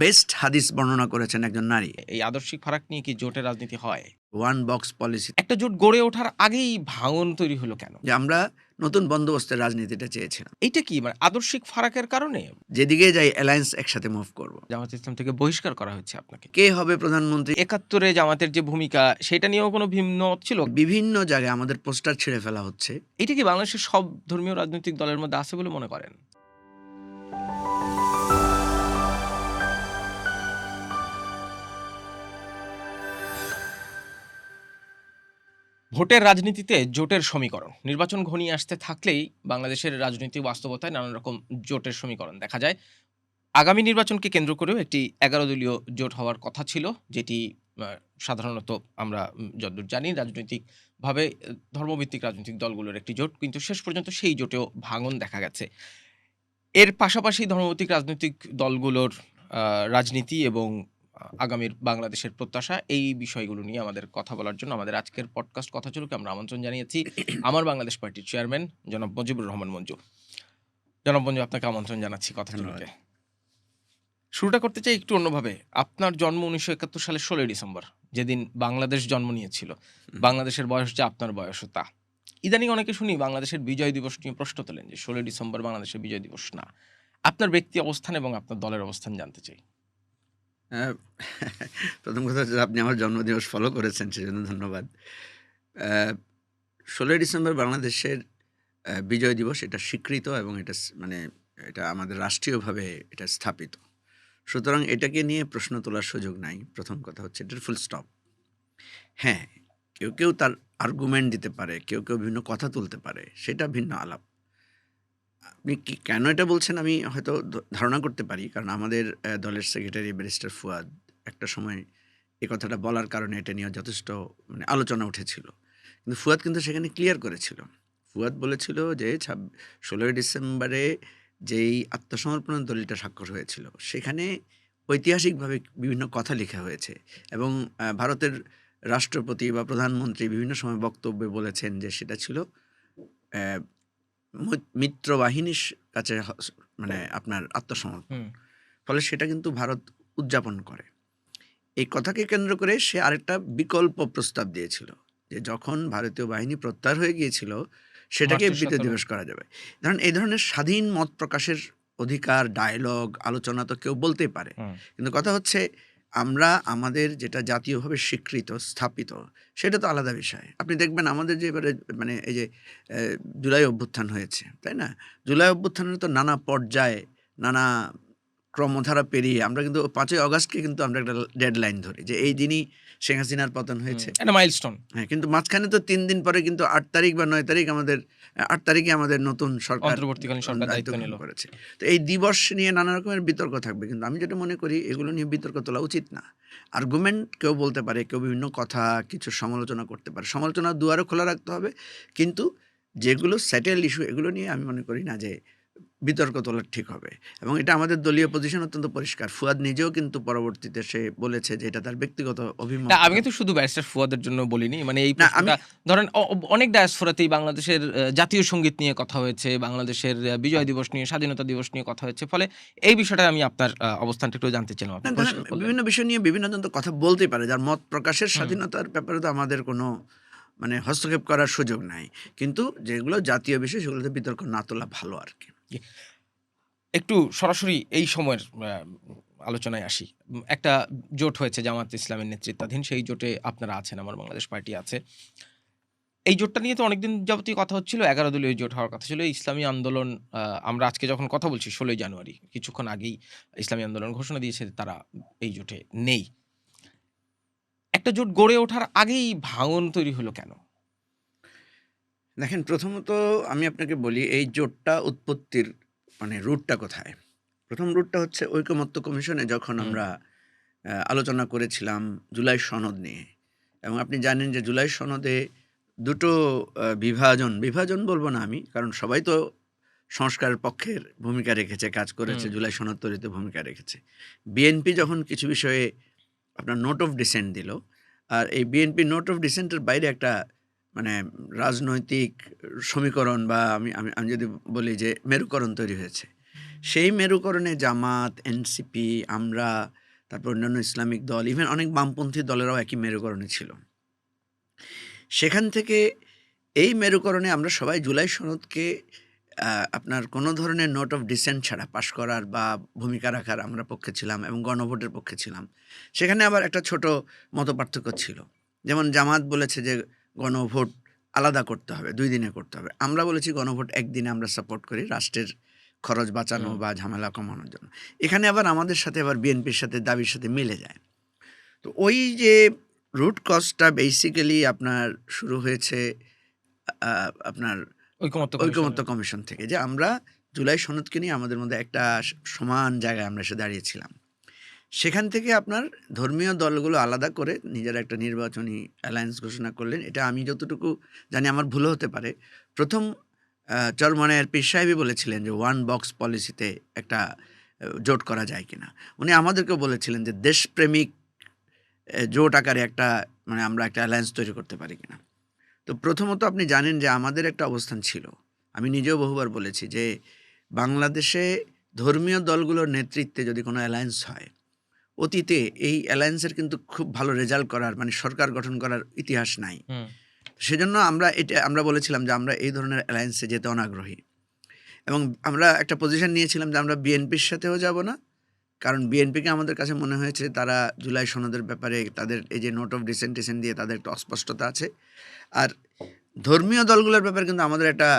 Best হাদিস বর্ণনা করেছেন একজন নারী। এই আদর্শিক ফারাক নিয়ে কি জোটের রাজনীতি হয়? ওয়ান বক্স পলিসি, একটা জোট গড়ে ওঠার আগেই ভাঙন তৈরি হলো কেন? যে আমরা নতুন বন্দোবস্তের রাজনীতিটা চেয়েছিলাম। এইটা কি মানে আদর্শিক ফারাকের কারণে যেদিকে যাই অ্যালায়েন্স একসাথে মুভ করব। জামাত ইসলাম থেকে বহিষ্কার করা হয়েছে আপনাকে? কে হবে প্রধানমন্ত্রী? ৭১ এ জামাতের যে ভূমিকা সেটা নিয়েও কোনো ভিন্নমত ছিল? বিভিন্ন জায়গায় আমাদের পোস্টার ছিঁড়ে ফেলা হচ্ছে। এটা কি বাংলাদেশের সব ধর্মীয় রাজনৈতিক দলের মধ্যে আছে বলে মনে করেন? ভোটের রাজনীতিতে জোটের সমীকরণ। নির্বাচন ঘনিয়ে আসতে থাকলেই বাংলাদেশের রাজনৈতিক বাস্তবতায় নানান রকম জোটের সমীকরণ দেখা যায়। আগামী নির্বাচনকে কেন্দ্র করেও একটি ১১ দলীয় জোট হওয়ার কথা ছিল, যেটি সাধারণত আমরা যতদূর জানি রাজনৈতিকভাবে ধর্মভিত্তিক রাজনৈতিক দলগুলোর একটি জোট। কিন্তু শেষ পর্যন্ত সেই জোটেও ভাঙন দেখা গেছে। এর পাশাপাশি ধর্মভিত্তিক রাজনৈতিক দলগুলোর রাজনীতি এবং আগামীর বাংলাদেশের প্রত্যাশা, এই বিষয়গুলো নিয়ে আমাদের কথা বলার জন্য আমাদের আজকের পডকাস্ট কথা চলুক আমরা আমন্ত্রণ জানিয়েছি আমার বাংলাদেশ পার্টির চেয়ারম্যান জনাব মুজিবুর রহমান মঞ্জু। জনাব মঞ্জু, আপনাকে আমন্ত্রণ জানাচ্ছি কথা চলুকে। শুরুটা করতে চাই একটু অন্যভাবে। আপনার জন্ম ১৯৭১ সালের ১৬ই ডিসেম্বর, যেদিন বাংলাদেশ জন্ম নিয়েছিল। বাংলাদেশের বয়স যা আপনার বয়সও তা। ইদানিং অনেকে শুনি বাংলাদেশের বিজয় দিবস নিয়ে প্রশ্ন তোলেন যে ১৬ই ডিসেম্বর বাংলাদেশের বিজয় দিবস না। আপনার ব্যক্তি অবস্থান এবং আপনার দলের অবস্থান জানতে চাই। প্রথম কথা হচ্ছে আপনি আমার জন্মদিবস ফলো করেছেন, সেজন্য ধন্যবাদ। ১৬ই ডিসেম্বর বাংলাদেশের বিজয় দিবস, এটা স্বীকৃত এবং এটা মানে এটা আমাদের রাষ্ট্রীয়ভাবে এটা স্থাপিত। সুতরাং এটাকে নিয়ে প্রশ্ন তোলার সুযোগ নাই। প্রথম কথা হচ্ছে এটার ফুল স্টপ। হ্যাঁ, কেউ কেউ তার আর্গুমেন্ট দিতে পারে, কেউ কেউ বিভিন্ন কথা তুলতে পারে, সেটা ভিন্ন আলাপ। আপনি কি কেন এটা বলছেন আমি হয়তো ধারণা করতে পারি, কারণ আমাদের দলের সেক্রেটারি ব্যারিস্টার ফুয়াদ একটা সময় এ কথাটা বলার কারণে এটা নিয়ে যথেষ্ট মানে আলোচনা উঠেছিল। কিন্তু ফুয়াদ কিন্তু সেখানে ক্লিয়ার করেছিল। ফুয়াদ বলেছিল যে ১৬ই ডিসেম্বরে যেই আত্মসমর্পণের দলিলটা স্বাক্ষর হয়েছিল সেখানে ঐতিহাসিকভাবে বিভিন্ন কথা লেখা হয়েছে এবং ভারতের রাষ্ট্রপতি বা প্রধানমন্ত্রী বিভিন্ন সময় বক্তব্যে বলেছেন যে সেটা ছিল মিত্রবাহিনীর কাছে মানে আপনার আত্মসমর্পণ। ফলে সেটা কিন্তু ভারত উদযাপন করে। এই কথাকে কেন্দ্র করে সে আরেকটা বিকল্প প্রস্তাব দিয়েছিল যে যখন ভারতীয় বাহিনী প্রত্যাহার হয়ে গিয়েছিল সেটাকে বিজয় দিবস করা যাবে। ধরেন এই ধরনের স্বাধীন মত প্রকাশের অধিকার, ডায়লগ, আলোচনা তো কেউ বলতেই পারে। কিন্তু কথা হচ্ছে আমরা আমাদের যেটা জাতীয়ভাবে স্বীকৃত স্থাপিত সেটা তো আলাদা বিষয়। আপনি দেখবেন আমাদের যে এবারে মানে এই যে জুলাই অভ্যুত্থান হয়েছে, তাই না? জুলাই অভ্যুত্থানের তো নানা পর্যায়ে নানা ক্রমধারা পেরিয়ে আমরা কিন্তু ৫ই অগাস্টকে কিন্তু আমরা একটা ডেডলাইন ধরি যে এই দিনই শেখ হাসিনার পতন হয়েছে, একটা মাইলস্টোন। হ্যাঁ, কিন্তু মাঝখানে তো ৩ দিন পরে কিন্তু ৮ তারিখ বা ৯ তারিখ আমাদের ৮ তারিখে আমাদের নতুন সরকার অন্তর্বর্তীকালীন সরকার দায়িত্ব নিল করেছে। তো এই দিবস নিয়ে নানা রকমের বিতর্ক থাকবে, কিন্তু আমি যেটা মনে করি এগুলো নিয়ে বিতর্ক তোলা উচিত না। আর্গুমেন্ট কেউ বলতে পারে, কেউ বিভিন্ন কথা কিছু সমালোচনা করতে পারে, সমালোচনার দুয়ারও খোলা রাখতে হবে, কিন্তু যেগুলো সেটেল ইস্যু এগুলো নিয়ে আমি মনে করি না যে বিতর্ক তোলা ঠিক হবে। এবং এটা আমাদের দলীয় পজিশন অত্যন্ত পরিষ্কার। ফুয়াদ নিজেও কিন্তু পরবর্তীতে সে বলেছে যে এটা তার ব্যক্তিগত অভিমত। আমি কিন্তু শুধু ব্যারিস্টার ফুয়াদের জন্য বলিনি, মানে এই প্রশ্নটা ধরেন অনেক ডায়াসপোরাতেই বাংলাদেশের জাতীয় সঙ্গীত নিয়ে কথা হয়েছে, বাংলাদেশের বিজয় দিবস নিয়ে, স্বাধীনতা দিবস নিয়ে কথা হয়েছে। ফলে এই বিষয়টা আমি আপনার অবস্থানটা একটু জানতে চাইলাম। বিভিন্ন বিষয় নিয়ে বিভিন্ন জন তো কথা বলতেই পারে, যার মত প্রকাশের স্বাধীনতার ব্যাপারে তো আমাদের কোনো মানে হস্তক্ষেপ করার সুযোগ নাই, কিন্তু যেগুলো জাতীয় বিষয় সেগুলোতে বিতর্ক না তোলা ভালো আর কি। একটু সরাসরি এই সময়ের আলোচনায় আসি। একটা জোট হয়েছে জামাত ইসলামের নেতৃত্বাধীন, সেই জোটে আপনারা আছেন, আমার বাংলাদেশ পার্টি আছে। এই জোটটা নিয়ে তো অনেকদিন যাবতীয় কথা হচ্ছিল, ১১ দলীয় জোট হওয়ার কথা ছিল। ইসলামী আন্দোলন, আমরা আজকে যখন কথা বলছি ১৬ই জানুয়ারি, কিছুক্ষণ আগেই ইসলামী আন্দোলন ঘোষণা দিয়েছে তারা এই জোটে নেই। একটা জোট গড়ে ওঠার আগেই ভাঙন তৈরি হলো কেন? দেখেন, প্রথমত আমি আপনাকে বলি এই জোটটা উৎপত্তির মানে রুটটা কোথায়। প্রথম রুটটা হচ্ছে ঐকমত্য কমিশনে যখন আমরা আলোচনা করেছিলাম জুলাই সনদ নিয়ে, এবং আপনি জানেন যে জুলাই সনদে দুটো বিভাজন বলবো না আমি, কারণ সবাই তো সংস্কারের পক্ষের ভূমিকা রেখেছে, কাজ করেছে, জুলাই সনদ তৈরিতে ভূমিকা রেখেছে। বিএনপি যখন কিছু বিষয়ে আপনার নোট অফ ডিসেন্ট দিল, আর এই বিএনপি নোট অফ ডিসেন্টের বাইরে একটা মানে রাজনৈতিক সমীকরণ বা আমি আমি আমি যদি বলি যে মেরুকরণ তৈরি হয়েছে। সেই মেরুকরণে জামাত, এনসিপি, আমরা, তারপর অন্যান্য ইসলামিক দল, ইভেন অনেক বামপন্থী দলেরাও একই মেরুকরণে ছিল। সেখান থেকে এই মেরুকরণে আমরা সবাই জুলাই সনদকে আপনার কোনো ধরনের নোট অফ ডিসেন্ট ছাড়া পাশ করার বা ভূমিকা রাখার আমরা পক্ষে ছিলাম এবং গণভোটের পক্ষে ছিলাম। সেখানে আবার একটা ছোট মতপার্থক্য ছিল। যেমন জামাত বলেছে যে গণভোট আলাদা করতে হবে, 2 দিনে করতে হবে। আমরা বলেছি গণভোট 1 দিনে আমরা সাপোর্ট করি রাষ্ট্রের খরচ বাঁচানো বা ঝামেলা কমানোর জন্য। এখানে আবার আমাদের সাথে আবার বিএনপির সাথে দাবির সাথে মিলে যায়। তো ওই যে রুট কজটা বেসিক্যালি আপনার শুরু হয়েছে আপনার ঐকমত্য কমিশন থেকে, যে আমরা জুলাই সনদকে নিয়ে আমাদের মধ্যে একটা সমান জায়গায় আমরা এসে দাঁড়িয়েছিলাম। সেখান থেকে আপনার ধর্মীয় দলগুলো আলাদা করে নিজেরা একটা নির্বাচনী অ্যালায়েন্স ঘোষণা করলেন। এটা আমি যতটুকু জানি, আমার ভুল হতে পারে, প্রথম চরমনায়ের পীর সাহেবই বলেছিলেন যে 1 বক্স পলিসিতে একটা জোট করা যায় কিনা। উনি আমাদেরকেও বলেছিলেন যে দেশপ্রেমিক জোট আকারে একটা মানে আমরা একটা অ্যালায়েন্স তৈরি করতে পারি কিনা। তো প্রথমত আপনি জানেন যে আমাদের একটা অবস্থান ছিল, আমি নিজেও বহুবার বলেছি যে বাংলাদেশে ধর্মীয় দলগুলোর নেতৃত্বে যদি কোনো অ্যালায়েন্স হয়, অতীতে এই অ্যালায়েন্সের কিন্তু খুব ভালো রেজাল্ট করার মানে সরকার গঠন করার ইতিহাস নাই। সেজন্য আমরা বলেছিলাম যে আমরা এই ধরনের অ্যালায়েন্সে যেতে অনাগ্রহী, এবং আমরা একটা পজিশন নিয়েছিলাম যে আমরা বিএনপির সাথেও যাব না, কারণ বিএনপিকে আমাদের কাছে মনে হয়েছে তারা জুলাই সনদের ব্যাপারে তাদের এই যে নোট অফ ডিসেন্টেশন দিয়ে তাদের একটা অস্পষ্টতা আছে। আর ধর্মীয় দলগুলোর ব্যাপারে কিন্তু আমাদের একটা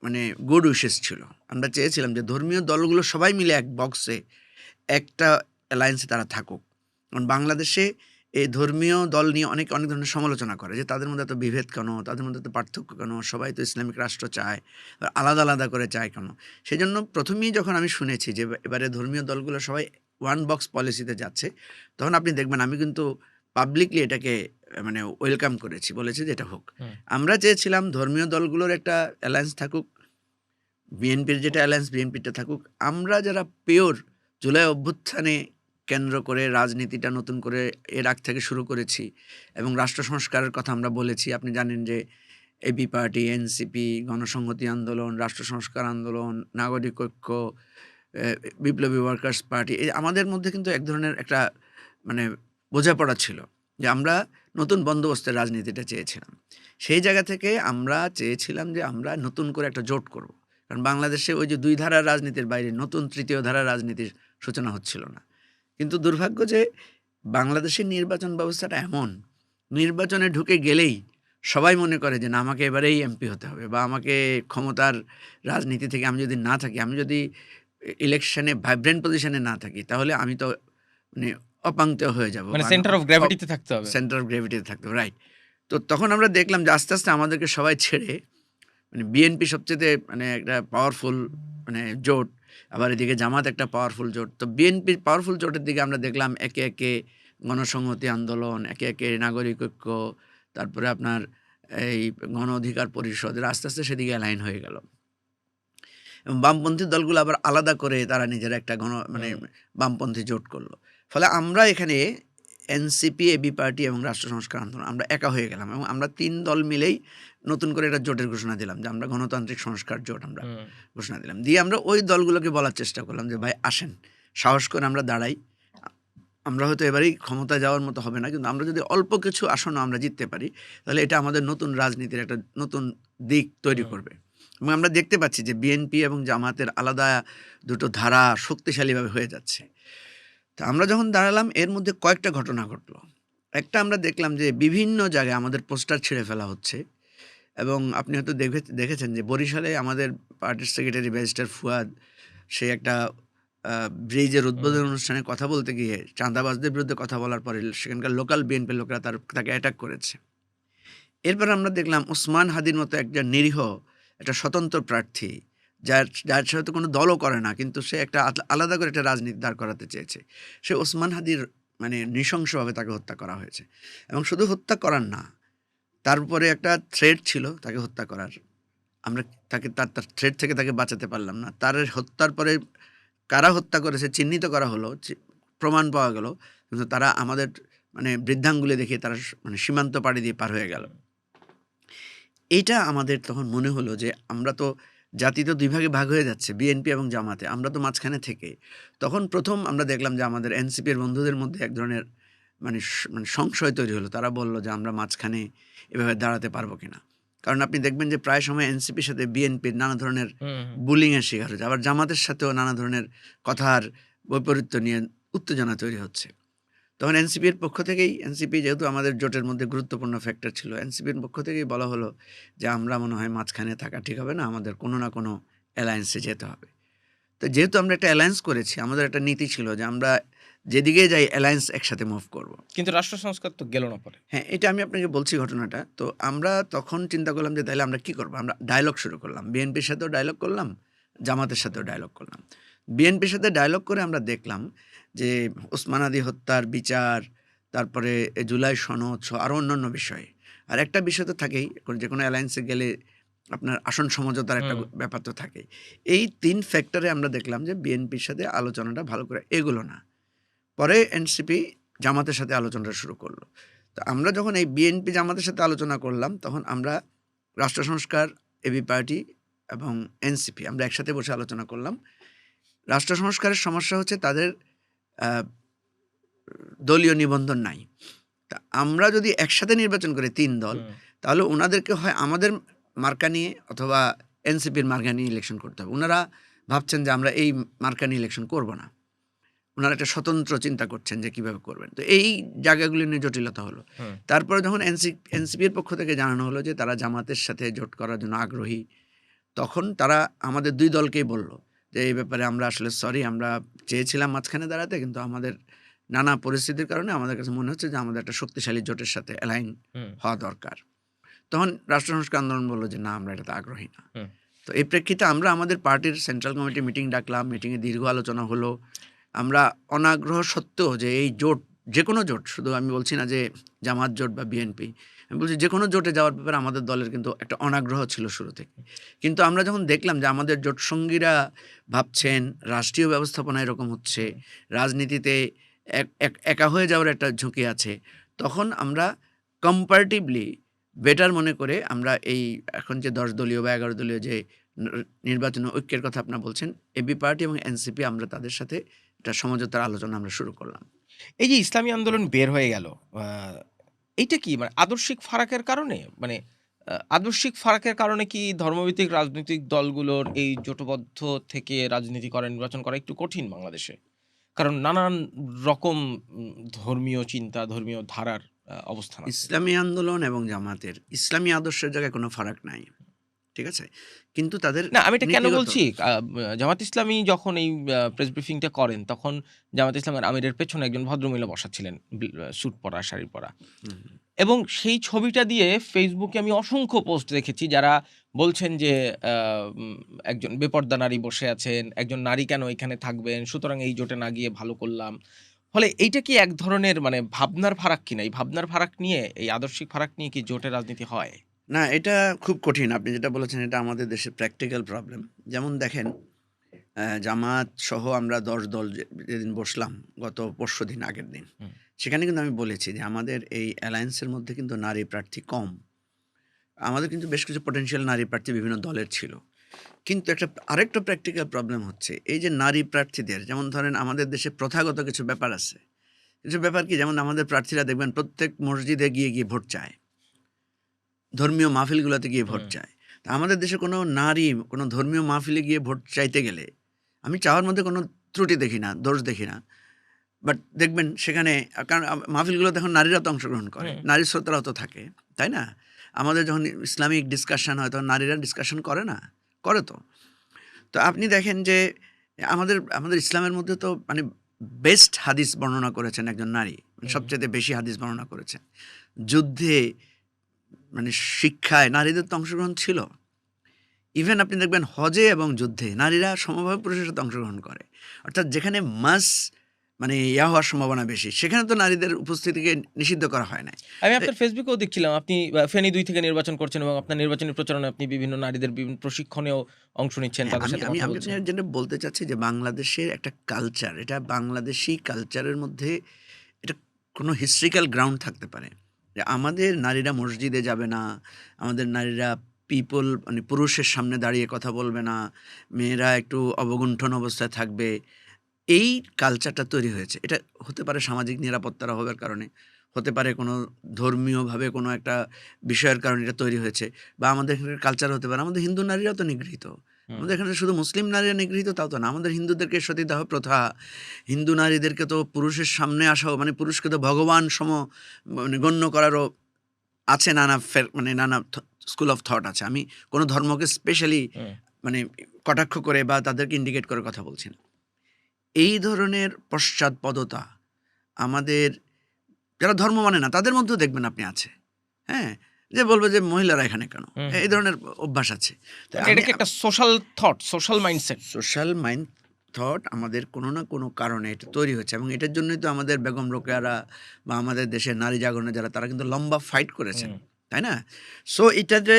মানে গুড উইশেস ছিল। আমরা চেয়েছিলাম যে ধর্মীয় দলগুলো সবাই মিলে এক বক্সে একটা অ্যালায়েন্সে তারা থাকুক। কারণ বাংলাদেশে এই ধর্মীয় দল নিয়ে অনেক ধরনের সমালোচনা করে যে তাদের মধ্যে এত বিভেদ কেন, তাদের মধ্যে এত পার্থক্য কেন, সবাই তো ইসলামিক রাষ্ট্র চায়, আলাদা আলাদা করে চায় কেন। সেই জন্য প্রথমেই যখন আমি শুনেছি যে এবারে ধর্মীয় দলগুলো সবাই 1 বক্স পলিসিতে যাচ্ছে, তখন আপনি দেখবেন আমি কিন্তু পাবলিকলি এটাকে মানে ওয়েলকাম করেছি, বলেছি যে এটা হোক। আমরা চেয়েছিলাম ধর্মীয় দলগুলোর একটা অ্যালায়েন্স থাকুক, বিএনপির যেটা অ্যালায়েন্স বিএনপিটা থাকুক। আমরা যারা পিওর জুলাই অভ্যুত্থানে কেন্দ্র করে রাজনীতিটা নতুন করে এর আগ থেকে শুরু করেছি এবং রাষ্ট্র সংস্কারের কথা আমরা বলেছি। আপনি জানেন যে এবি পার্টি, এনসিপি, গণসংহতি আন্দোলন, রাষ্ট্র সংস্কার আন্দোলন, নাগরিক ঐক্য, বিপ্লবী ওয়ার্কার্স পার্টি, আমাদের মধ্যে কিন্তু এক ধরনের একটা মানে বোঝাপড়া ছিল যে আমরা নতুন বন্দোবস্তের রাজনীতিটা চেয়েছিলাম। সেই জায়গা থেকে আমরা চেয়েছিলাম যে আমরা নতুন করে একটা জোট করব, কারণ বাংলাদেশে ওই যে 2 ধারার রাজনীতির বাইরে নতুন 3য় ধারার রাজনীতির সূচনা হচ্ছিল না। কিন্তু দুর্ভাগ্য যে বাংলাদেশের নির্বাচন ব্যবস্থাটা এমন, নির্বাচনে ঢুকে গেলেই সবাই মনে করে যে না, আমাকে এবারেই এমপি হতে হবে, বা আমাকে ক্ষমতার রাজনীতি থেকে আমি যদি না থাকি, আমি যদি ইলেকশনে ভাইব্রেন্ট পজিশনে না থাকি, তাহলে আমি তো মানে অপাংক্তেয় হয়ে যাব, মানে সেন্টার অফ গ্র্যাভিটিতে থাকতে হবে। সেন্টার অফ গ্র্যাভিটিতে থাকতে হবে, রাইট। তো তখন আমরা দেখলাম যে আস্তে আস্তে আমাদেরকে সবাই ছেড়ে মানে বিএনপি সবচেয়ে মানে একটা পাওয়ারফুল মানে জোট, আবার এদিকে জামাত একটা পাওয়ারফুল জোট। তো বিএনপির পাওয়ারফুল জোটের দিকে আমরা দেখলাম একে একে গণসংহতি আন্দোলন, একে একে নাগরিক ঐক্য, তারপরে আপনার এই গণ অধিকার পরিষদের আস্তে আস্তে সেদিকে অ্যালাইন হয়ে গেল। এবং বামপন্থী দলগুলো আবার আলাদা করে তারা নিজেরা একটা মানে বামপন্থী জোট করলো। ফলে আমরা এখানে এনসিপি, এবি পার্টি এবং রাষ্ট্র সংস্কার আন্দোলন আমরা একা হয়ে গেলাম, এবং আমরা 3 দল মিলেই নতুন করে একটা জোটের ঘোষণা দিলাম যে আমরা গণতান্ত্রিক সংস্কার জোট আমরা ঘোষণা দিলাম। দিয়ে আমরা ওই দলগুলোকে বলার চেষ্টা করলাম যে ভাই আসেন, সাহস করে আমরা দাঁড়াই। আমরা হয়তো এবারেই ক্ষমতায় যাওয়ার মতো হবে না, কিন্তু আমরা যদি অল্প কিছু আসনও আমরা জিততে পারি, তাহলে এটা আমাদের নতুন রাজনীতির একটা নতুন দিক তৈরি করবে। এবং আমরা দেখতে পাচ্ছি যে বিএনপি এবং জামাতের আলাদা দুটো ধারা শক্তিশালীভাবে হয়ে যাচ্ছে। তো আমরা যখন দাঁড়ালাম, এর মধ্যে কয়েকটা ঘটনা ঘটলো। একটা, আমরা দেখলাম যে বিভিন্ন জায়গায় আমাদের পোস্টার ছিঁড়ে ফেলা হচ্ছে, এবং আপনি হয়তো দেখেছেন যে বরিশালে আমাদের পার্টির সেক্রেটারি ব্যারিস্টার ফুয়াদ, সে একটা ব্রিজের উদ্বোধন অনুষ্ঠানে কথা বলতে গিয়ে চাঁদাবাজদের বিরুদ্ধে কথা বলার পরে সেখানকার লোকাল বিএনপির লোকেরা তাকে অ্যাটাক করেছে। এরপর আমরা দেখলাম ওসমান হাদির মতো একটা নিরীহ একটা স্বতন্ত্র প্রার্থী, যার সাথে কোনো দলও করে না, কিন্তু সে একটা আলাদা করে একটা রাজনীতি দাঁড় করাতে চেয়েছে, সে ওসমান হাদির মানে নৃশংসভাবে তাকে হত্যা করা হয়েছে। এবং শুধু হত্যা করার না, তার উপরে একটা থ্রেট ছিল তাকে হত্যা করার। আমরা তার থ্রেট থেকে তাকে বাঁচাতে পারলাম না। তার হত্যার পরে কারা হত্যা করেছে চিহ্নিত করা হলো, প্রমাণ পাওয়া গেল, কিন্তু তারা আমাদের মানে বৃদ্ধাঙ্গুলি দেখিয়ে তারা মানে সীমান্ত পাড়ি দিয়ে পার হয়ে গেল। এইটা আমাদের তখন মনে হলো যে আমরা তো জাতি তো ২ ভাগে ভাগ হয়ে যাচ্ছে, বিএনপি এবং জামাতে। আমরা তো মাঝখানে থেকে তখন প্রথম আমরা দেখলাম যে আমাদের এনসিপির বন্ধুদের মধ্যে এক ধরনের মানে সংশয় তৈরি হলো। তারা বলল যে আমরা মাঝখানে এভাবে দাঁড়াতে পারবো কিনা। কারণ আপনি দেখবেন যে প্রায় সময় এনসিপির সাথে বিএনপির নানা ধরনের হুম, হুম। বুলিংয়ের শিকার হচ্ছে। আবার জামাতের সাথেও নানা ধরনের কথার বৈপরীত্য নিয়ে উত্তেজনা তৈরি হচ্ছে। তখন এনসিপির পক্ষ থেকেই, এনসিপি যেহেতু আমাদের জোটের মধ্যে গুরুত্বপূর্ণ ফ্যাক্টর ছিল, এনসিপির পক্ষ থেকেই বলা হলো যে আমরা মনে হয় মাঝখানে থাকা ঠিক হবে না, আমাদের কোনো না কোনো অ্যালায়েন্সে যেতে হবে। তো যেহেতু আমরা একটা অ্যালায়েন্স করেছি, আমাদের একটা নীতি ছিল যে আমরা যেদিকে যাই অ্যালায়েন্স একসাথে মুভ করব। কিন্তু রাষ্ট্র সংস্কার তো গেল না পরে। হ্যাঁ, এটা আমি আপনাকে বলছি ঘটনাটা। তো আমরা তখন চিন্তা করলাম যে তাইলে আমরা কি করব? আমরা ডায়ালগ শুরু করলাম। বিএনপির সাথেও ডায়ালগ করলাম, জামাতের সাথেও ডায়ালগ করলাম। বিএনপির সাথে ডায়ালগ করে আমরা দেখলাম যে ওসমান হাদি হত্যার বিচার, তারপরে জুলাই সনদ সহ আরও অন্যান্য বিষয়। আর একটা বিষয় তো থাকেই, যেকোনো অ্যালায়েন্সে গেলে আপনার আসন সমঝোতার একটা হুম। ব্যাপার তো থাকেই। এই ৩ ফ্যাক্টরে আমরা দেখলাম যে বিএনপির সাথে আলোচনাটা ভালো করে এগোলো না। পরে এনসিপি জামাতের সাথে আলোচনাটা শুরু করলো। তো আমরা যখন এই বিএনপি জামাতের সাথে আলোচনা করলাম, তখন আমরা রাষ্ট্র সংস্কার, এবি পার্টি এবং এনসিপি আমরা একসাথে বসে আলোচনা করলাম। রাষ্ট্র সংস্কারের সমস্যা হচ্ছে তাদের আহ, দলীয় নিবন্ধন নাই। তা আমরা যদি একসাথে নির্বাচন করি ৩ দল, হুম। তাহলে ওনাদেরকে হয় আমাদের মার্কা নিয়ে অথবা এনসিপির মার্কা নিয়ে ইলেকশন করতে হবে। ওনারা ভাবছেন যে আমরা এই মার্কা নিয়ে ইলেকশন করব না। ওনারা একটা স্বতন্ত্র চিন্তা করছেন যে কীভাবে করবেন। তো এই জায়গাগুলি নিয়ে জটিলতা হলো। হুম। তারপরে যখন এনসিপির পক্ষ থেকে জানানো হলো যে তারা জামাতের সাথে জোট করার জন্য আগ্রহী, তখন তারা আমাদের ২ দলকেই বলল যে এই ব্যাপারে আমরা আসলে সরি, আমরা চেয়েছিলাম মাঝখানে দাঁড়াতে, কিন্তু আমাদের নানা পরিস্থিতির কারণে আমাদের কাছে মনে হচ্ছে যে আমাদের একটা শক্তিশালী জোটের সাথে অ্যালাইন হুম। হওয়া দরকার। তখন রাষ্ট্র সংস্কার আন্দোলন বলল যে না, আমরা এটাতে আগ্রহী না। হুম। তো এই প্রেক্ষিতে আমরা আমাদের পার্টির সেন্ট্রাল কমিটি মিটিং ডাকলাম। মিটিংয়ে দীর্ঘ আলোচনা হলো। আমরা অনাগ্রহ সত্ত্বেও যে এই জোট, যেকোনো জোট, শুধু আমি বলছি না যে জামাত জোট বা বিএনপি, আমি বলছি যেকোনো জোটে যাওয়ার ব্যাপারে আমাদের দলের কিন্তু একটা অনাগ্রহ ছিল শুরু থেকে। কিন্তু আমরা যখন দেখলাম যে আমাদের জোট সঙ্গীরা ভাবছেন রাষ্ট্রীয় ব্যবস্থাপনা এরকম হচ্ছে, রাজনীতিতে একা হয়ে যাওয়ার একটা ঝুঁকি আছে, তখন আমরা কম্পারেটিভলি বেটার মনে করে আমরা এই এখন যে ১০ দলীয় বা ১১ দলীয় যে নির্বাচনী ঐক্যের কথা আপনারা বলছেন, এবি পার্টি এবং এনসিপি, আমরা তাদের সাথে একটা সমঝোতার আলোচনা আমরা শুরু করলাম। এই যে ইসলামী আন্দোলন বের হয়ে গেল, আ এইটা কি মানে আদর্শিক ফারাকের কারণে? মানে আদর্শিক ফারাকের কারণে কি ধর্মভিত্তিক রাজনৈতিক দলগুলোর এই জোটবদ্ধ থেকে রাজনীতি করা, নির্বাচন করা একটু কঠিন বাংলাদেশে? কারণ নানান রকম ধর্মীয় চিন্তা, ধর্মীয় ধারার অবস্থান আছে। ইসলামী আন্দোলন এবং জামাতের ইসলামী আদর্শের জায়গায় কোনো ফারাক নাই। ঠিক আছে? কিন্তু তাদের না, আমি এটা কেন নীতিগত বলছি? জামাত ইসলামী যখন এই প্রেস ব্রিফিংটা করেন, তখন জামাত ইসলামের আমিরের পেছনে একজন ভদ্রমহিলা বসা ছিলেন। স্যুট পরা, শাড়ি পরা। হুম, এবং সেই ছবিটা দিয়ে ফেসবুকে আমি অসংখ্য পোস্ট দেখেছি যারা বলছেন যে আ উম একজন বেপর্দা নারী বসে আছেন, একজন নারী কেন এখানে থাকবেন? সুতরাং এই জোটে না গিয়ে ভালো করলাম। ফলে এইটা কি এক ধরনের মানে ভাবনার ফারাক কিনা? এই ভাবনার ফারাক নিয়ে, এই আদর্শিক ফারাক নিয়ে কি জোটের রাজনীতি হয়? না, এটা খুব কঠিন। আপনি যেটা বলেছেন এটা আমাদের দেশের প্র্যাকটিক্যাল প্রবলেম। যেমন দেখেন, জামাত সহ আমরা ১০ দল যেদিন বসলাম গত পরশুদিন, আগের দিন, হুম। সেখানে কিন্তু আমি বলেছি যে আমাদের এই অ্যালায়েন্সের মধ্যে কিন্তু নারী প্রার্থী কম। আমাদের কিন্তু বেশ কিছু পটেনশিয়াল নারী প্রার্থী বিভিন্ন দলের ছিল। কিন্তু আরেকটা প্র্যাকটিক্যাল প্রবলেম হচ্ছে এই যে নারী প্রার্থীদের, যেমন ধরেন আমাদের দেশে প্রথাগত কিছু ব্যাপার আছে। কিছু ব্যাপার কি, যেমন আমাদের প্রার্থীরা দেখবেন প্রত্যেক মসজিদে গিয়ে ভোট চায়। ধর্মীয় মাহফিলগুলোতে গিয়ে ভোট হুম। চায়। তা আমাদের দেশে কোনো নারী কোনো ধর্মীয় মাহফিলে গিয়ে ভোট চাইতে গেলে আমি চাওয়ার মধ্যে কোনো ত্রুটি দেখি না, দোষ দেখি না। বাট দেখবেন সেখানে কারণ মাহফিলগুলোতে এখন নারীরা তো অংশগ্রহণ করে। হুম। নারী শ্রোতারাও তো থাকে, তাই না? আমাদের যখন ইসলামিক ডিসকাশন হয় তখন নারীরা ডিসকাশন করে না? করে তো। তো আপনি দেখেন যে আমাদের ইসলামের মধ্যে তো মানে বেস্ট হাদিস বর্ণনা করেছেন একজন নারী। হুম। সবচাইতে বেশি হাদিস বর্ণনা করেছেন। যুদ্ধে মানে শিক্ষায় নারীদের তো অংশগ্রহণ ছিল। ইভেন আপনি দেখবেন হজে এবং যুদ্ধে নারীরা সমভাবে পুরুষের সাথে অংশগ্রহণ করে। অর্থাৎ যেখানে মানে হওয়ার সম্ভাবনা বেশি, সেখানে তো নারীদের উপস্থিতিকে নিষিদ্ধ করা হয় নাই। আমি এ আপনার ফেসবুকেও দেখছিলাম আপনি ফেনী ২ থেকে নির্বাচন করছেন এবং আপনার নির্বাচনী প্রচারণায় আপনি বিভিন্ন নারীদের বিভিন্ন প্রশিক্ষণেও অংশ নিচ্ছেন, হ্যাঁ, তাদের আমি সাথে আমি কথা আমি বলছেন। যেটা বলতে চাচ্ছি যে বাংলাদেশের একটা কালচার, এটা বাংলাদেশী কালচারের মধ্যে এটা কোনো হিস্ট্রিক্যাল গ্রাউন্ড থাকতে পারে। যে আমাদের নারীরা মসজিদে যাবে না, আমাদের নারীরা পিপল মানে পুরুষের সামনে দাঁড়িয়ে কথা বলবে না, মেয়েরা একটু অবগুণ্ঠন অবস্থায় থাকবে, এই কালচারটা তৈরি হয়েছে। এটা হতে পারে সামাজিক নিরাপত্তার অভাবের কারণে, হতে পারে কোনো ধর্মীয়ভাবে কোনো একটা বিষয়ের কারণে এটা তৈরি হয়েছে, বা আমাদের এখানকার কালচার হতে পারে। আমাদের হিন্দু নারীরাও তো নিগৃহীত। আমাদের এখানে শুধু মুসলিম নারীরা নিগৃহীত তাও তো না, আমাদের হিন্দুদেরকে সতীদাহ প্রথা, হিন্দু নারীদেরকে তো পুরুষের সামনে আসাও মানে পুরুষকে তো ভগবান সম মানে গণ্য করারও আছে নানা মানে নানা স্কুল অফ থট আছে। আমি কোনো ধর্মকে স্পেশালি মানে কটাক্ষ করে বা তাদেরকে ইন্ডিকেট করে কথা বলছি না। এই ধরনের পশ্চাৎপদতা আমাদের যারা ধর্ম মানে না তাদের মধ্যেও দেখবেন আপনি আছে। হ্যাঁ, যে বলবে যে মহিলারা এখানে কেন, এই ধরনের অভ্যাস আছে। এটা কি একটা social thought, social mindset? Social mind thought আমাদের কোনো না কোনো কারণে এটা তৈরি হচ্ছে, এবং এটার জন্যই তো আমাদের বেগম রোকেয়ারা বা আমাদের দেশের নারী জাগরণে যারা, তারা কিন্তু লম্বা ফাইট করেছেন, তাই না? সো এটাতে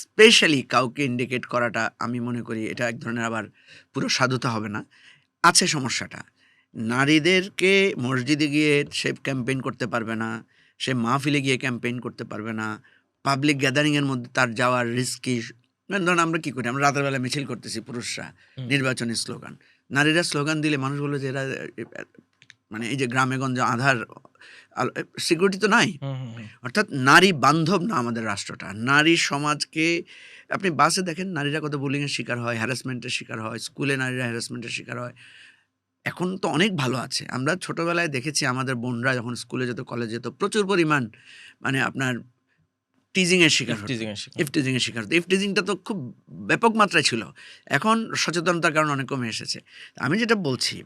স্পেশালি কাউকে ইন্ডিকেট করাটা আমি মনে করি এটা এক ধরনের আবার পুরো সাধুতা হবে না। আছে সমস্যাটা, নারীদেরকে মসজিদে গিয়ে সে ক্যাম্পেইন করতে পারবে না, সে মাহফিলে গিয়ে ক্যাম্পেইন করতে পারবে না, পাবলিক গ্যাদারিংয়ের মধ্যে তার যাওয়ার রিস্কি। ধরুন আমরা কী করি, আমরা রাতের বেলা মিছিল করতেছি পুরুষরা, নির্বাচনী স্লোগান, নারীরা স্লোগান দিলে মানুষ বলবে যে এরা মানে এই যে গ্রামে গঞ্জে আধার সিকিউরিটি তো নাই। অর্থাৎ নারী বান্ধব না আমাদের রাষ্ট্রটা। নারী সমাজকে আপনি বাসে দেখেন নারীরা কত বুলিংয়ের শিকার হয়, হ্যারাসমেন্টের শিকার হয়, স্কুলে নারীরা হ্যারাসমেন্টের শিকার হয়। এখন তো অনেক ভালো আছে, আমরা ছোটোবেলায় দেখেছি আমাদের বোনরা যখন স্কুলে যেত, কলেজে যেত, প্রচুর পরিমাণ মানে আপনার টিজিংয়ের শিকার হতো, ইফটিজিংয়ের শিকার হতো। ইফটিজিংটা তো খুব ব্যাপক মাত্রায় ছিল, এখন সচেতনতার কারণে অনেক কমে এসেছে। আমি যেটা বলছি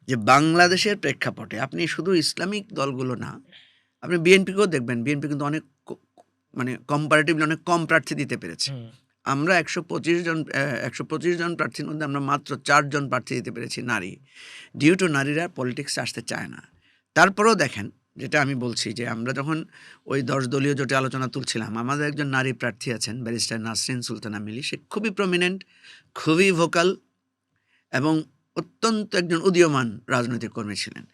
যে বাংলাদেশের প্রেক্ষাপটে আপনি শুধু ইসলামিক দলগুলো না, আপনি বিএনপিকেও দেখবেন, বিএনপি কিন্তু অনেক মানে কম্পারেটিভলি অনেক কম প্রার্থী দিতে পেরেছে। আমরা 125 জন প্রার্থীর মধ্যে আমরা মাত্র 4 জন প্রার্থী দিতে পেরেছি নারী, ডিউ টু নারীরা পলিটিক্সে আসতে চায় না। তারপরেও দেখেন, যেটা আমি বলছি যে আমরা যখন ওই 10 দলীয় জোটে আলোচনা তুলছিলাম, আমাদের একজন নারী প্রার্থী আছেন ব্যারিস্টার নাসরিন সুলতানা মিলি, সে খুবই প্রমিনেন্ট, খুবই ভোকাল এবং অত্যন্ত একজন উদীয়মান রাজনৈতিক কর্মী ছিলেন।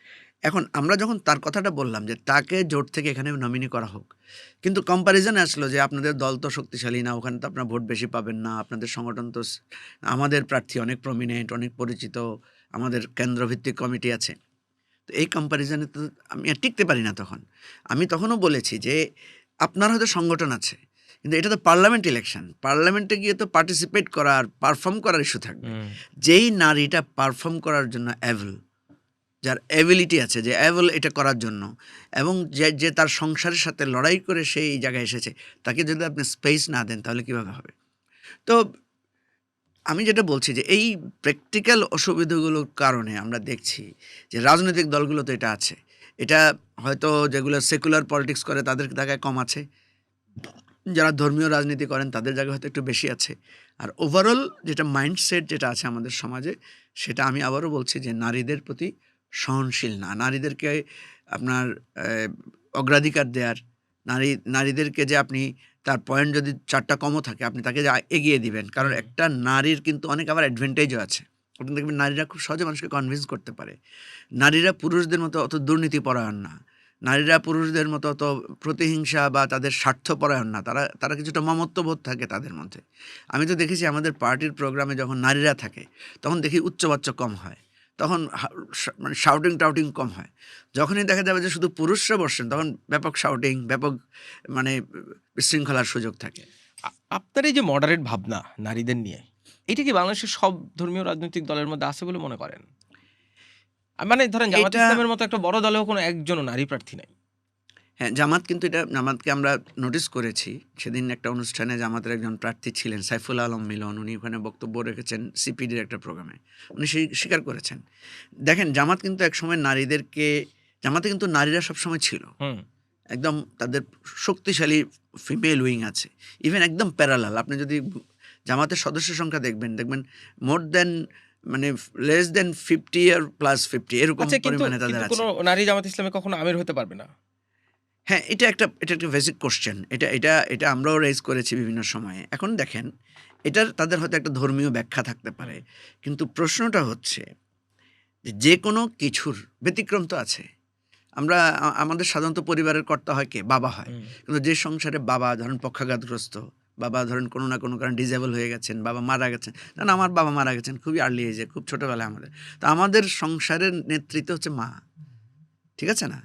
এখন আমরা যখন তার কথাটা বললাম যে তাকে জোট থেকে এখানে নমিনি করা হোক, কিন্তু কম্প্যারিজনে আসলো যে আপনাদের দল তো শক্তিশালী না, ওখানে তো আপনার ভোট বেশি পাবেন না, আপনাদের সংগঠন তো, আমাদের প্রার্থী অনেক প্রমিনেন্ট, অনেক পরিচিত, আমাদের কেন্দ্রভিত্তিক কমিটি আছে। তো এই কম্প্যারিজনে তো আমি আর টিকতে পারি না। আমি তখনও বলেছি যে আপনার হয়তো সংগঠন আছে, কিন্তু এটা তো পার্লামেন্ট ইলেকশন, পার্লামেন্টে গিয়ে তো পার্টিসিপেট করার, পারফর্ম করার ইস্যু থাকবে। যেই নারীটা পারফর্ম করার জন্য অ্যাভেল, যার অ্যাবিলিটি আছে, যে অ্যাভেল এটা করার জন্য, এবং যে তার সংসারের সাথে লড়াই করে সেই জায়গায় এসেছে, তাকে যদি আপনি স্পেস না দেন তাহলে কীভাবে হবে? তো আমি যেটা বলছি যে এই প্র্যাকটিক্যাল অসুবিধাগুলোর কারণে আমরা দেখছি যে রাজনৈতিক দলগুলো তো এটা আছে, এটা হয়তো যেগুলো সেকুলার পলিটিক্স করে তাদের জায়গায় কম আছে, যারা ধর্মীয় রাজনীতি করেন তাদের জায়গায় হয়তো একটু বেশি আছে। আর ওভারঅল যেটা মাইন্ডসেট যেটা আছে আমাদের সমাজে, সেটা আমি আবারও বলছি যে নারীদের প্রতি সহনশীল না, নারীদেরকে আপনার অগ্রাধিকার দেওয়ার, নারীদেরকে যে আপনি তার পয়েন্ট যদি 4টা কমও থাকে আপনি তাকে যে এগিয়ে দিবেন, কারণ একটা নারীর কিন্তু অনেক আবার অ্যাডভান্টেজও আছে। আপনি দেখবেন নারীরা খুব সহজে মানুষকে কনভিন্স করতে পারে, নারীরা পুরুষদের মতো অত দুর্নীতিপরায়ণ না, নারীরা পুরুষদের মতো অত প্রতিহিংসা বা তাদের স্বার্থপরায়ণ না, তারা কিছুটা মমত্ববোধ থাকে তাদের মধ্যে। আমি তো দেখেছি আমাদের পার্টির প্রোগ্রামে যখন নারীরা থাকে তখন দেখি উচ্চবাচ্য কম হয়, তখন মানে শাউটিং টাউটিং কম হয়। যখনই দেখা যাবে যে শুধু পুরুষরা বসছেন তখন ব্যাপক শাউটিং, ব্যাপক মানে বিশৃঙ্খলার সুযোগ থাকে। আপনার এই যে মডারেট ভাবনা নারীদের নিয়ে, এটা কি বাংলাদেশের সব ধর্মীয় রাজনৈতিক দলের মধ্যে আছে বলে মনে করেন? মানে ধরেন জামাত ইসলামের মতো একটা বড় দলেও কোনো একজনও নারী প্রার্থী নাই। হ্যাঁ, জামাতকে আমরা নোটিস করেছি। সেদিন একটা অনুষ্ঠানে জামাতের একজন প্রার্থী ছিলেন সাইফুল আলম মিলন, উনি ওখানে বক্তব্য রেখেছেন সিপিডির একটা প্রোগ্রামে, উনি স্বীকার করেছেন। দেখেন জামাত কিন্তু একসময় জামাতে কিন্তু নারীরা সবসময় ছিল, একদম তাদের শক্তিশালী ফিমেল উইং আছে, ইভেন একদম প্যারালাল। আপনি যদি জামাতের সদস্য সংখ্যা দেখবেন মোর দেন মানে লেস দেন 50 আর প্লাস 50 এরকম পরিমাণে তাদের আছে। কোনো নারী জামাত ইসলামে কখনো আমির হতে পারবে না? হ্যাঁ, এটা একটা বেসিক কোশ্চেন। এটা আমরাও রেজ করেছি বিভিন্ন সময়ে। এখন দেখেন, এটার তাদের হয়তো একটা ধর্মীয় ব্যাখ্যা থাকতে পারে, কিন্তু প্রশ্নটা হচ্ছে যে কোনো কিছুর ব্যতিক্রম তো আছে। আমাদের সাধারণত পরিবারের কর্তা হয় কে? বাবা হয়। কিন্তু যে সংসারে বাবা ধরেন পক্ষাঘাতগ্রস্ত বাবা ধরেন কোনো না কোনো কারণে ডিসেবল হয়ে গেছেন, বাবা মারা গেছেন। না, আমার বাবা মারা গেছেন খুবই আর্লি এজে, খুব ছোটোবেলায় আমাদের। তো আমাদের সংসারের নেতৃত্ব হচ্ছে মা, ঠিক আছে না?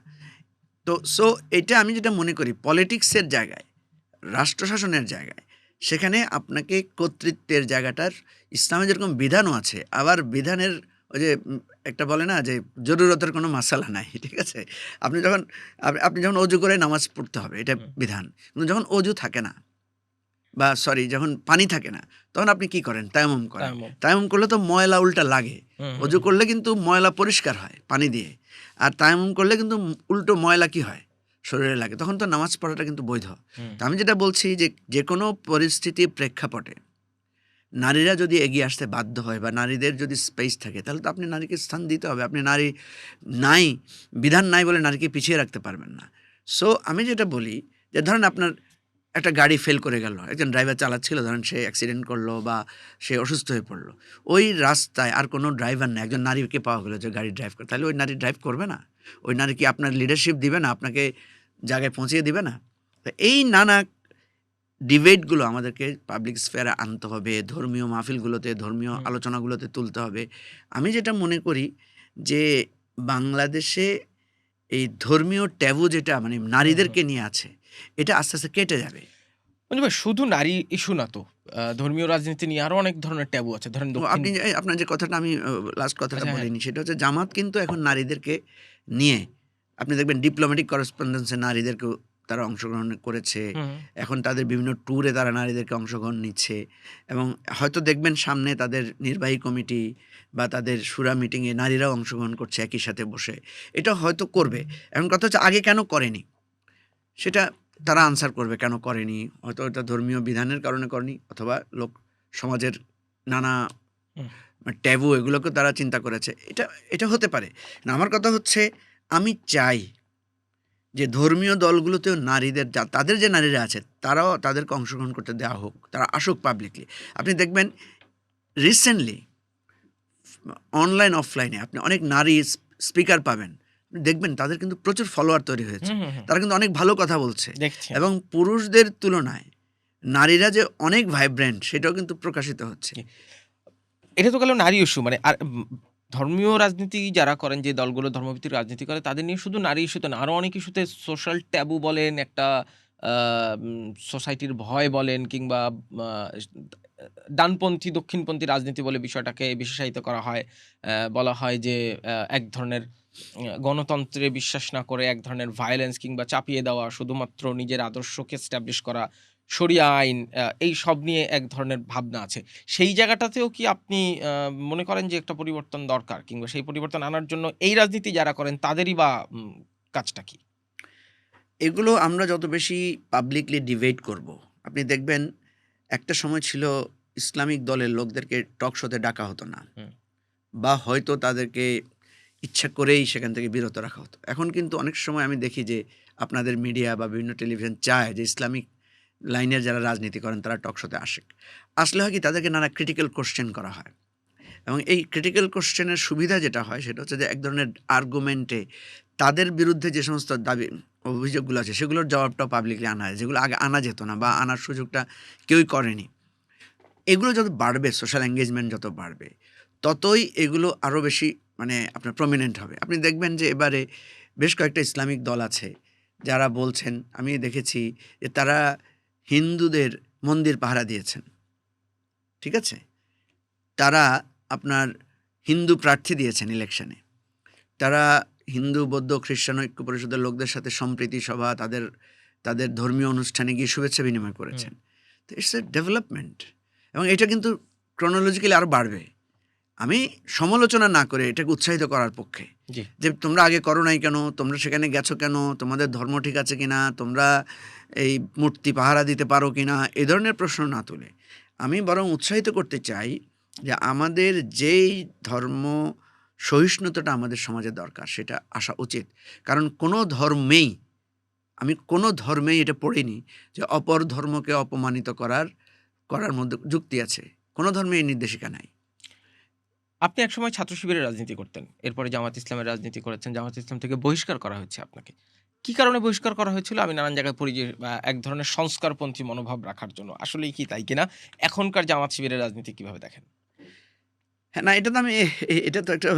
তো এটা আমি যেটা মনে করি পলিটিক্সের জায়গায়, রাষ্ট্র শাসনের জায়গায়, সেখানে আপনাকে কর্তৃত্বের জায়গাটার ইসলামে যেরকম বিধানও আছে, আবার বিধানের ওই যে একটা বলে না যে জরুরতের কোনো মাসালা নাই, ঠিক আছে? আপনি যখন অজু করে নামাজ পড়তে হবে, এটা বিধান। কিন্তু যখন অজু থাকে না, বা সরি যখন পানি থাকে না, তখন আপনি কি করেন? তায়াম্মুম করেন। তায়াম্মুম করলে তো ময়লা উল্টা লাগে। অজু করলে কিন্তু ময়লা পরিষ্কার হয় পানি দিয়ে, আর তায়াম্মুম করলে কিন্তু উল্টো ময়লা কি হয়? শরীরে লাগে। তখন তো নামাজ পড়াটা কিন্তু বৈধ। তো আমি যেটা বলছি যে কোনো পরিস্থিতির প্রেক্ষাপটে নারীরা যদি এগিয়ে আসতে বাধ্য হয় বা নারীদের যদি স্পেস থাকে, তাহলে তো আপনি নারীকে স্থান দিতে হবে। আপনি নারী নাই, বিধান নাই বলে নারীকে পিছিয়ে রাখতে পারবেন না। সো আমি যেটা বলি যে ধরেন আপনার একটা গাড়ি ফেল করে গেল, একজন ড্রাইভার চালাচ্ছিল, ধরেন সে অ্যাক্সিডেন্ট করলো বা সে অসুস্থ হয়ে পড়লো, ওই রাস্তায় আর কোনো ড্রাইভার নেই, একজন নারীকে পাওয়া গেলো যে গাড়ি ড্রাইভ করে, তাহলে ওই নারী ড্রাইভ করবে না? ওই নারী কি আপনার লিডারশিপ দিবে না? আপনাকে জায়গায় পৌঁছিয়ে দিবে না? তো এই নানা ডিবেটগুলো আমাদেরকে পাবলিক স্ফেয়ারে আনতে হবে, ধর্মীয় মাহফিলগুলোতে, ধর্মীয় আলোচনাগুলোতে তুলতে হবে। আমি যেটা মনে করি যে বাংলাদেশে এই ধর্মীয় ট্যাবু যেটা মানে নারীদেরকে নিয়ে আছে, এটা আস্তে আস্তে কেটে যাবে। মঞ্জু ভাই, শুধু নারী ইস্যু না তো, ধর্মীয় রাজনীতি নিয়ে আরো অনেক ধরনের ট্যাবু আছে। ধরেন দক্ষিণ আপনার যে কথাটা আমি লাস্ট কথাটা আচ্ছা, হ্যাঁ। বলিনি, সেটা হচ্ছে জামাত কিন্তু এখন নারীদেরকে নিয়ে, আপনি দেখবেন ডিপ্লোম্যাটিক করেসপন্ডেন্সে নারীদেরকেও তারা অংশগ্রহণ করেছে। এখন তাদের বিভিন্ন ট্যুরে তারা নারীদেরকে অংশগ্রহণ নিচ্ছে, এবং হয়তো দেখবেন সামনে তাদের নির্বাহী কমিটি বা তাদের শুরা মিটিংয়ে নারীরাও অংশগ্রহণ করছে একই সাথে বসে। এটা হয়তো করবে। এখন কথা হচ্ছে আগে কেন করেনি? সেটা তারা আনসার করবে কেন করেনি। হয়তো এটা ধর্মীয় বিধানের কারণে করেনি, অথবা লোক সমাজের নানা ট্যাবু এগুলোকে তারা চিন্তা করেছে। এটা হতে পারে না। আমার কথা হচ্ছে আমি চাই যে ধর্মীয় দলগুলোতেও নারীদের তাদের যে নারীরা আছে তারাও তাদেরকে অংশগ্রহণ করতে দেওয়া হোক, তারা আসুক পাবলিকলি। আপনি দেখবেন রিসেন্টলি অনলাইন অফলাইনে আপনি অনেক নারী স্পিকার পাবেন, দেখবেন তাদের কিন্তু প্রচুর ফলোয়ার তৈরি হয়েছে, তারা কিন্তু অনেক ভালো কথা বলছে, এবং পুরুষদের তুলনায় নারীরা যে অনেক ভাইব্রেন্ট সেটাও কিন্তু প্রকাশিত হচ্ছে। এটা তো গেল নারী ইস্যু। মানে আর ধর্মীয় রাজনীতি যারা করেন, যে দলগুলো ধর্মভিত্তিক রাজনীতি করে, তাদের নিয়ে শুধু নারী ইস্যুতে না, আরো অনেক ইস্যুতে সোশ্যাল ট্যাবু বলেন, একটা সোসাইটির ভয় বলেন, কিংবা ডানপন্থী দক্ষিণপন্থী রাজনীতি বলে বিষয়টাকে বিশেষায়িত করা হয়। বলা হয় যে এক ধরনের গণতন্ত্রে বিশ্বাস না করে এক ধরনের ভায়োলেন্স কিংবা চাপিয়ে দেওয়া, শুধুমাত্র নিজের আদর্শকে এস্টাবলিশ করা, শরিয়া আইন, এই সব নিয়ে এক ধরনের ভাবনা আছে। সেই জায়গাটাতেও কি আপনি মনে করেন যে একটা পরিবর্তন দরকার, কিংবা সেই পরিবর্তন আনার জন্য এই রাজনীতি যারা করেন তাদেরই বা কাজটা কি? এগুলো আমরা যত বেশি পাবলিকলি ডিবেট করব, আপনি দেখবেন একটা সময় ছিল ইসলামিক দলের লোকদেরকে টক শোতে ডাকা হতো না, বা হয়তো তাদেরকে ইচ্ছা করেই সেখান থেকে বিরত রাখা হতো। এখন কিন্তু অনেক সময় আমি দেখি যে আপনাদের মিডিয়া বা বিভিন্ন টেলিভিশন চায় যে ইসলামিক লাইনের যারা রাজনীতি করেন তারা টক শোতে আসলে হয় কি, তাদেরকে নানা ক্রিটিক্যাল কোশ্চেন করা হয়, এবং এই ক্রিটিক্যাল কোশ্চেনের সুবিধা যেটা হয় সেটা হচ্ছে যে এক ধরনের আর্গুমেন্টে তাদের বিরুদ্ধে যে সমস্ত দাবি অভিযোগগুলো আছে সেগুলোর জবাবটাও পাবলিকলি আনা হয়, যেগুলো আগে আনা যেত না বা আনার সুযোগটা কেউই করেনি। এগুলো যত বাড়বে, সোশ্যাল এঙ্গেজমেন্ট যত বাড়বে, ততই এগুলো আরও বেশি মানে আপনার প্রমিনেন্ট হবে। আপনি দেখবেন যে এবারে বেশ কয়েকটা ইসলামিক দল আছে যারা বলছেন, আমি দেখেছি যে তারা হিন্দুদের মন্দির পাহারা দিয়েছেন, ঠিক আছে? তারা আপনার হিন্দু প্রার্থী দিয়েছেন ইলেকশনে, তারা হিন্দু বৌদ্ধ খ্রিস্টান ঐক্য পরিষদের লোকদের সাথে সম্প্রীতি সভা, তাদের ধর্মীয় অনুষ্ঠানে গিয়ে শুভেচ্ছা বিনিময় করেছেন। তো ইটস এ ডেভেলপমেন্ট, এবং এটা কিন্তু ক্রনোলজিক্যালি আরও বাড়বে। আমি সমালোচনা না করে এটাকে উৎসাহিত করার পক্ষে, যে তোমরা আগে করো নাই কেন, তোমরা সেখানে গেছো কেন, তোমাদের ধর্ম ঠিক আছে কিনা, তোমরা এই মূর্তি পাহারা দিতে পারো কিনা, এই ধরনের প্রশ্ন না তুলে আমি বরং উৎসাহিত করতে চাই যে আমাদের যেই ধর্ম সহিষ্ণুতাটা আমাদের সমাজে দরকার সেটা আসা উচিত। কারণ কোনো ধর্মেই এটা পড়িনি যে অপর ধর্মকে অপমানিত করার মধ্যে যুক্তি আছে। কোনো ধর্মে এই নির্দেশিকা নাই। আপনি একসময় ছাত্র শিবিরের রাজনীতি করতেন, এরপরে জামাত ইসলামের রাজনীতি করেছেন, জামাত ইসলাম থেকে বহিষ্কার করা হয়েছে আপনাকে। কি কারণে বহিষ্কার করা হয়েছিল? আমি নানান জায়গায় পড়ি যে এক ধরনের সংস্কারপন্থী মনোভাব রাখার জন্য। আসলেই কি তাই কিনা? এখনকার জামাত শিবিরের রাজনীতি কিভাবে দেখেন? হ্যাঁ, না এটা তো আমি এটা তো একটা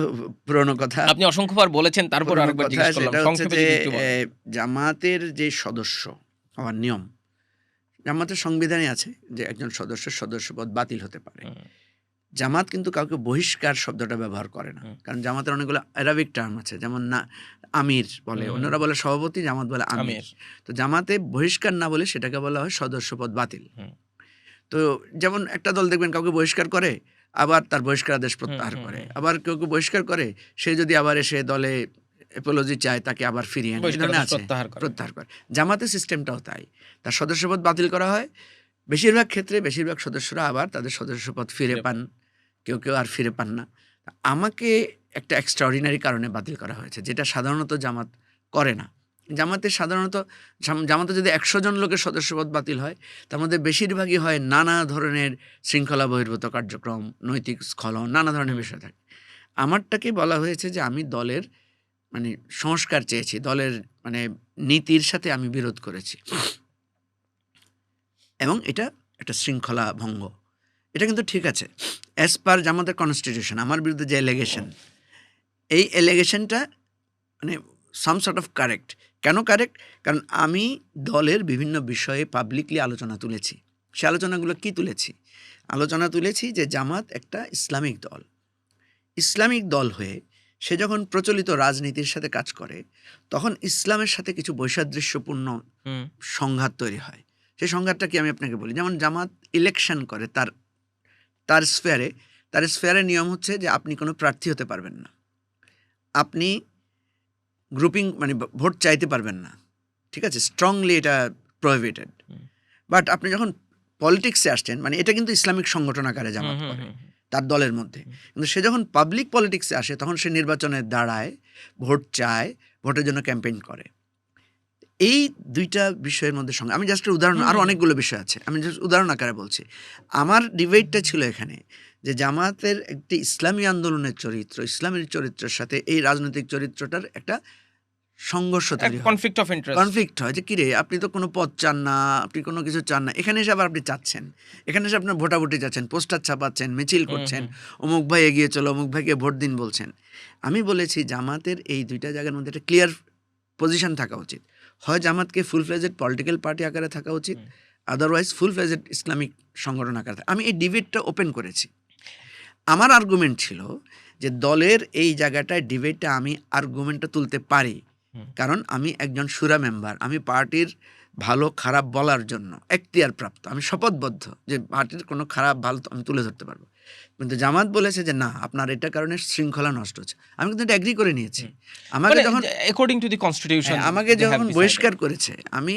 পুরনো কথা। আপনি অসংখ্যবার বলেছেন, তারপরও পুরনো আরেকবার কথা জিজ্ঞেস করলাম। সেটা হচ্ছে সংক্ষেপে যে যদি একটু বলেন। জামাতের যে সদস্য হওয়ার নিয়ম, জামাতের সংবিধানে আছে যে একজন সদস্যের সদস্যপদ বাতিল হতে পারে। হুম, জামাত কিন্তু কাউকে বহিষ্কার শব্দটা ব্যবহার করে না। হুম, কারণ জামাতের অনেকগুলো অ্যারাবিক টার্ম আছে। যেমন না আমির বলে, হুম, অন্যরা বলে সভাপতি, জামাত বলে আমির। আমির। তো জামাতে বহিষ্কার না বলে সেটাকে বলা হয় সদস্যপদ বাতিল। হুম, তো যেমন একটা দল দেখবেন কাউকে বহিষ্কার করে, আবার তার বহিষ্কারাদেশ হুম, প্রত্যাহার হুম, করে। হুম। আবার কেউ বহিষ্কার করে, সে যদি আবার এসে দলে অ্যাপোলজি চায় তাকে আবার ফিরিয়ে আনে। এই ধরনের বহিষ্কারাদেশ আছে, প্রত্যাহার করে। প্রত্যাহার করে। জামাতের সিস্টেমটাও তাই। তার সদস্যপদ বাতিল করা হয়। বেশিরভাগ ক্ষেত্রে বেশিরভাগ সদস্যরা আবার তাদের সদস্যপদ ফিরে ফিরে পান। পান। কেউ আর ফিরে পান না। আমাকে একটা এক্সট্রাঅর্ডিনারি কারণে বাতিল করা হয়েছে, যেটা সাধারণত জামাত করে না। জামাতে সাধারণত জামাতে যদি ১০০ জন লোকের সদস্যপদ বাতিল হয়, তার মধ্যে বেশিরভাগই হয় নানা ধরনের শৃঙ্খলা বহির্ভূত কার্যক্রম, নৈতিক স্খলন, নানা ধরনের হুম। বিষয় থাকে। আমারটাকে বলা হয়েছে যে আমি দলের মানে সংস্কার চেয়েছি, দলের মানে নীতির সাথে আমি বিরোধ করেছি এবং এটা একটা শৃঙ্খলা ভঙ্গ। এটা কিন্তু ঠিক আছে। অ্যাজ পার জামাতের কনস্টিটিউশন আমার বিরুদ্ধে যে অ্যালিগেশন, এই অ্যালিগেশনটা মানে সাম সর্ট অফ কারেক্ট। কেন কারেক্ট? কারণ আমি দলের বিভিন্ন বিষয়ে পাবলিকলি আলোচনা তুলেছি। সে আলোচনাগুলো কি তুলেছি? আলোচনা তুলেছি যে জামাত একটা ইসলামিক দল। ইসলামিক দল হয়ে সে যখন প্রচলিত রাজনীতির সাথে কাজ করে, তখন ইসলামের সাথে কিছু বৈসাদৃশ্যপূর্ণ হুম, সংঘাত তৈরি হয়। সেই সংঘাতটা কি আমি আপনাকে বলি। যেমন জামাত ইলেকশন করে তার তার স্ফেয়ারে, তার স্ফেয়ারের নিয়ম হচ্ছে যে আপনি কোনো প্রার্থী হতে পারবেন না। আপনি গ্রুপিং মানে ভোট চাইতে পারবেন না। ঠিক আছে? স্ট্রংলি এটা প্রহিবিটেড। হুম, বাট আপনি যখন পলিটিক্সে আসছেন, মানে এটা কিন্তু ইসলামিক সংগঠন আকারে হুম, জামাত হুম, করে হুম, তার দলের মধ্যে। হুম। কিন্তু সে যখন পাবলিক পলিটিক্সে আসে তখন সে নির্বাচনে দাঁড়ায়, ভোট চায়, ভোটের জন্য ক্যাম্পেইন করে। এই ২ টা বিষয়ের মধ্যে আমি জাস্ট উদাহরণ, হুম, আরো হুম, অনেকগুলো বিষয় আছে। আমি জাস্ট উদাহরণ আকারে বলছি। আমার ডিবেটটা ছিল এখানে যে জামাতের একটি ইসলামী আন্দোলনের চরিত্র, ইসলামের চরিত্রের সাথে এই রাজনৈতিক চরিত্রটার একটা সংঘর্ষ এক তৈরি হয়। Conflict of interest. কনফ্লিক্ট হয় যে কিরে আপনি তো কোনো পদ চান না, আপনি কোনো কিছু চান না। এখানে এসে আবার আপনি চাচ্ছেন। এখানে এসে আপনার ভোটাভুটি চাচ্ছেন, পোস্টার ছাপাচ্ছেন, মিছিল হুম, করছেন, হুম, অমুক ভাই এগিয়ে চলো, অমুক ভাইকে ভোট দিন বলছেন। আমি বলেছি জামাতের এই ২ টা জায়গার মধ্যে একটা ক্লিয়ার পজিশন থাকা উচিত। হয় জামাতকে ফুল ফ্লেজেড পলিটিক্যাল পার্টি আকারে থাকা উচিত, হুম। আদারওয়াইজ ফুল ফ্লেজেড ইসলামিক সংগঠন আকারে। আমি এই ডিবেটটা ওপেন করেছি। আমার আর্গুমেন্ট ছিল যে দলের এই জায়গাটায় ডিবেটটা আমি আর্গুমেন্টটা তুলতে পারি। হুম। কারণ আমি একজন শুরা মেম্বার। আমি পার্টির ভালো খারাপ বলার জন্য এখতিয়ার প্রাপ্ত। আমি শপথবদ্ধ যে পার্টির কোনো খারাপ ভালো আমি তুলে ধরতে পারবো। কিন্তু জামাত বলেছে যে না আপনার এটা কারণে শৃঙ্খলা নষ্ট হচ্ছে। আমি কিন্তু এটা এগ্রি করে নিয়েছি। হুম। আমাকে মানে যখন অ্যাকর্ডিং টু দি কনস্টিটিউশন আমাকে দে হ্যাভ যখন ডিসাইডেড। বহিষ্কার করেছে, আমি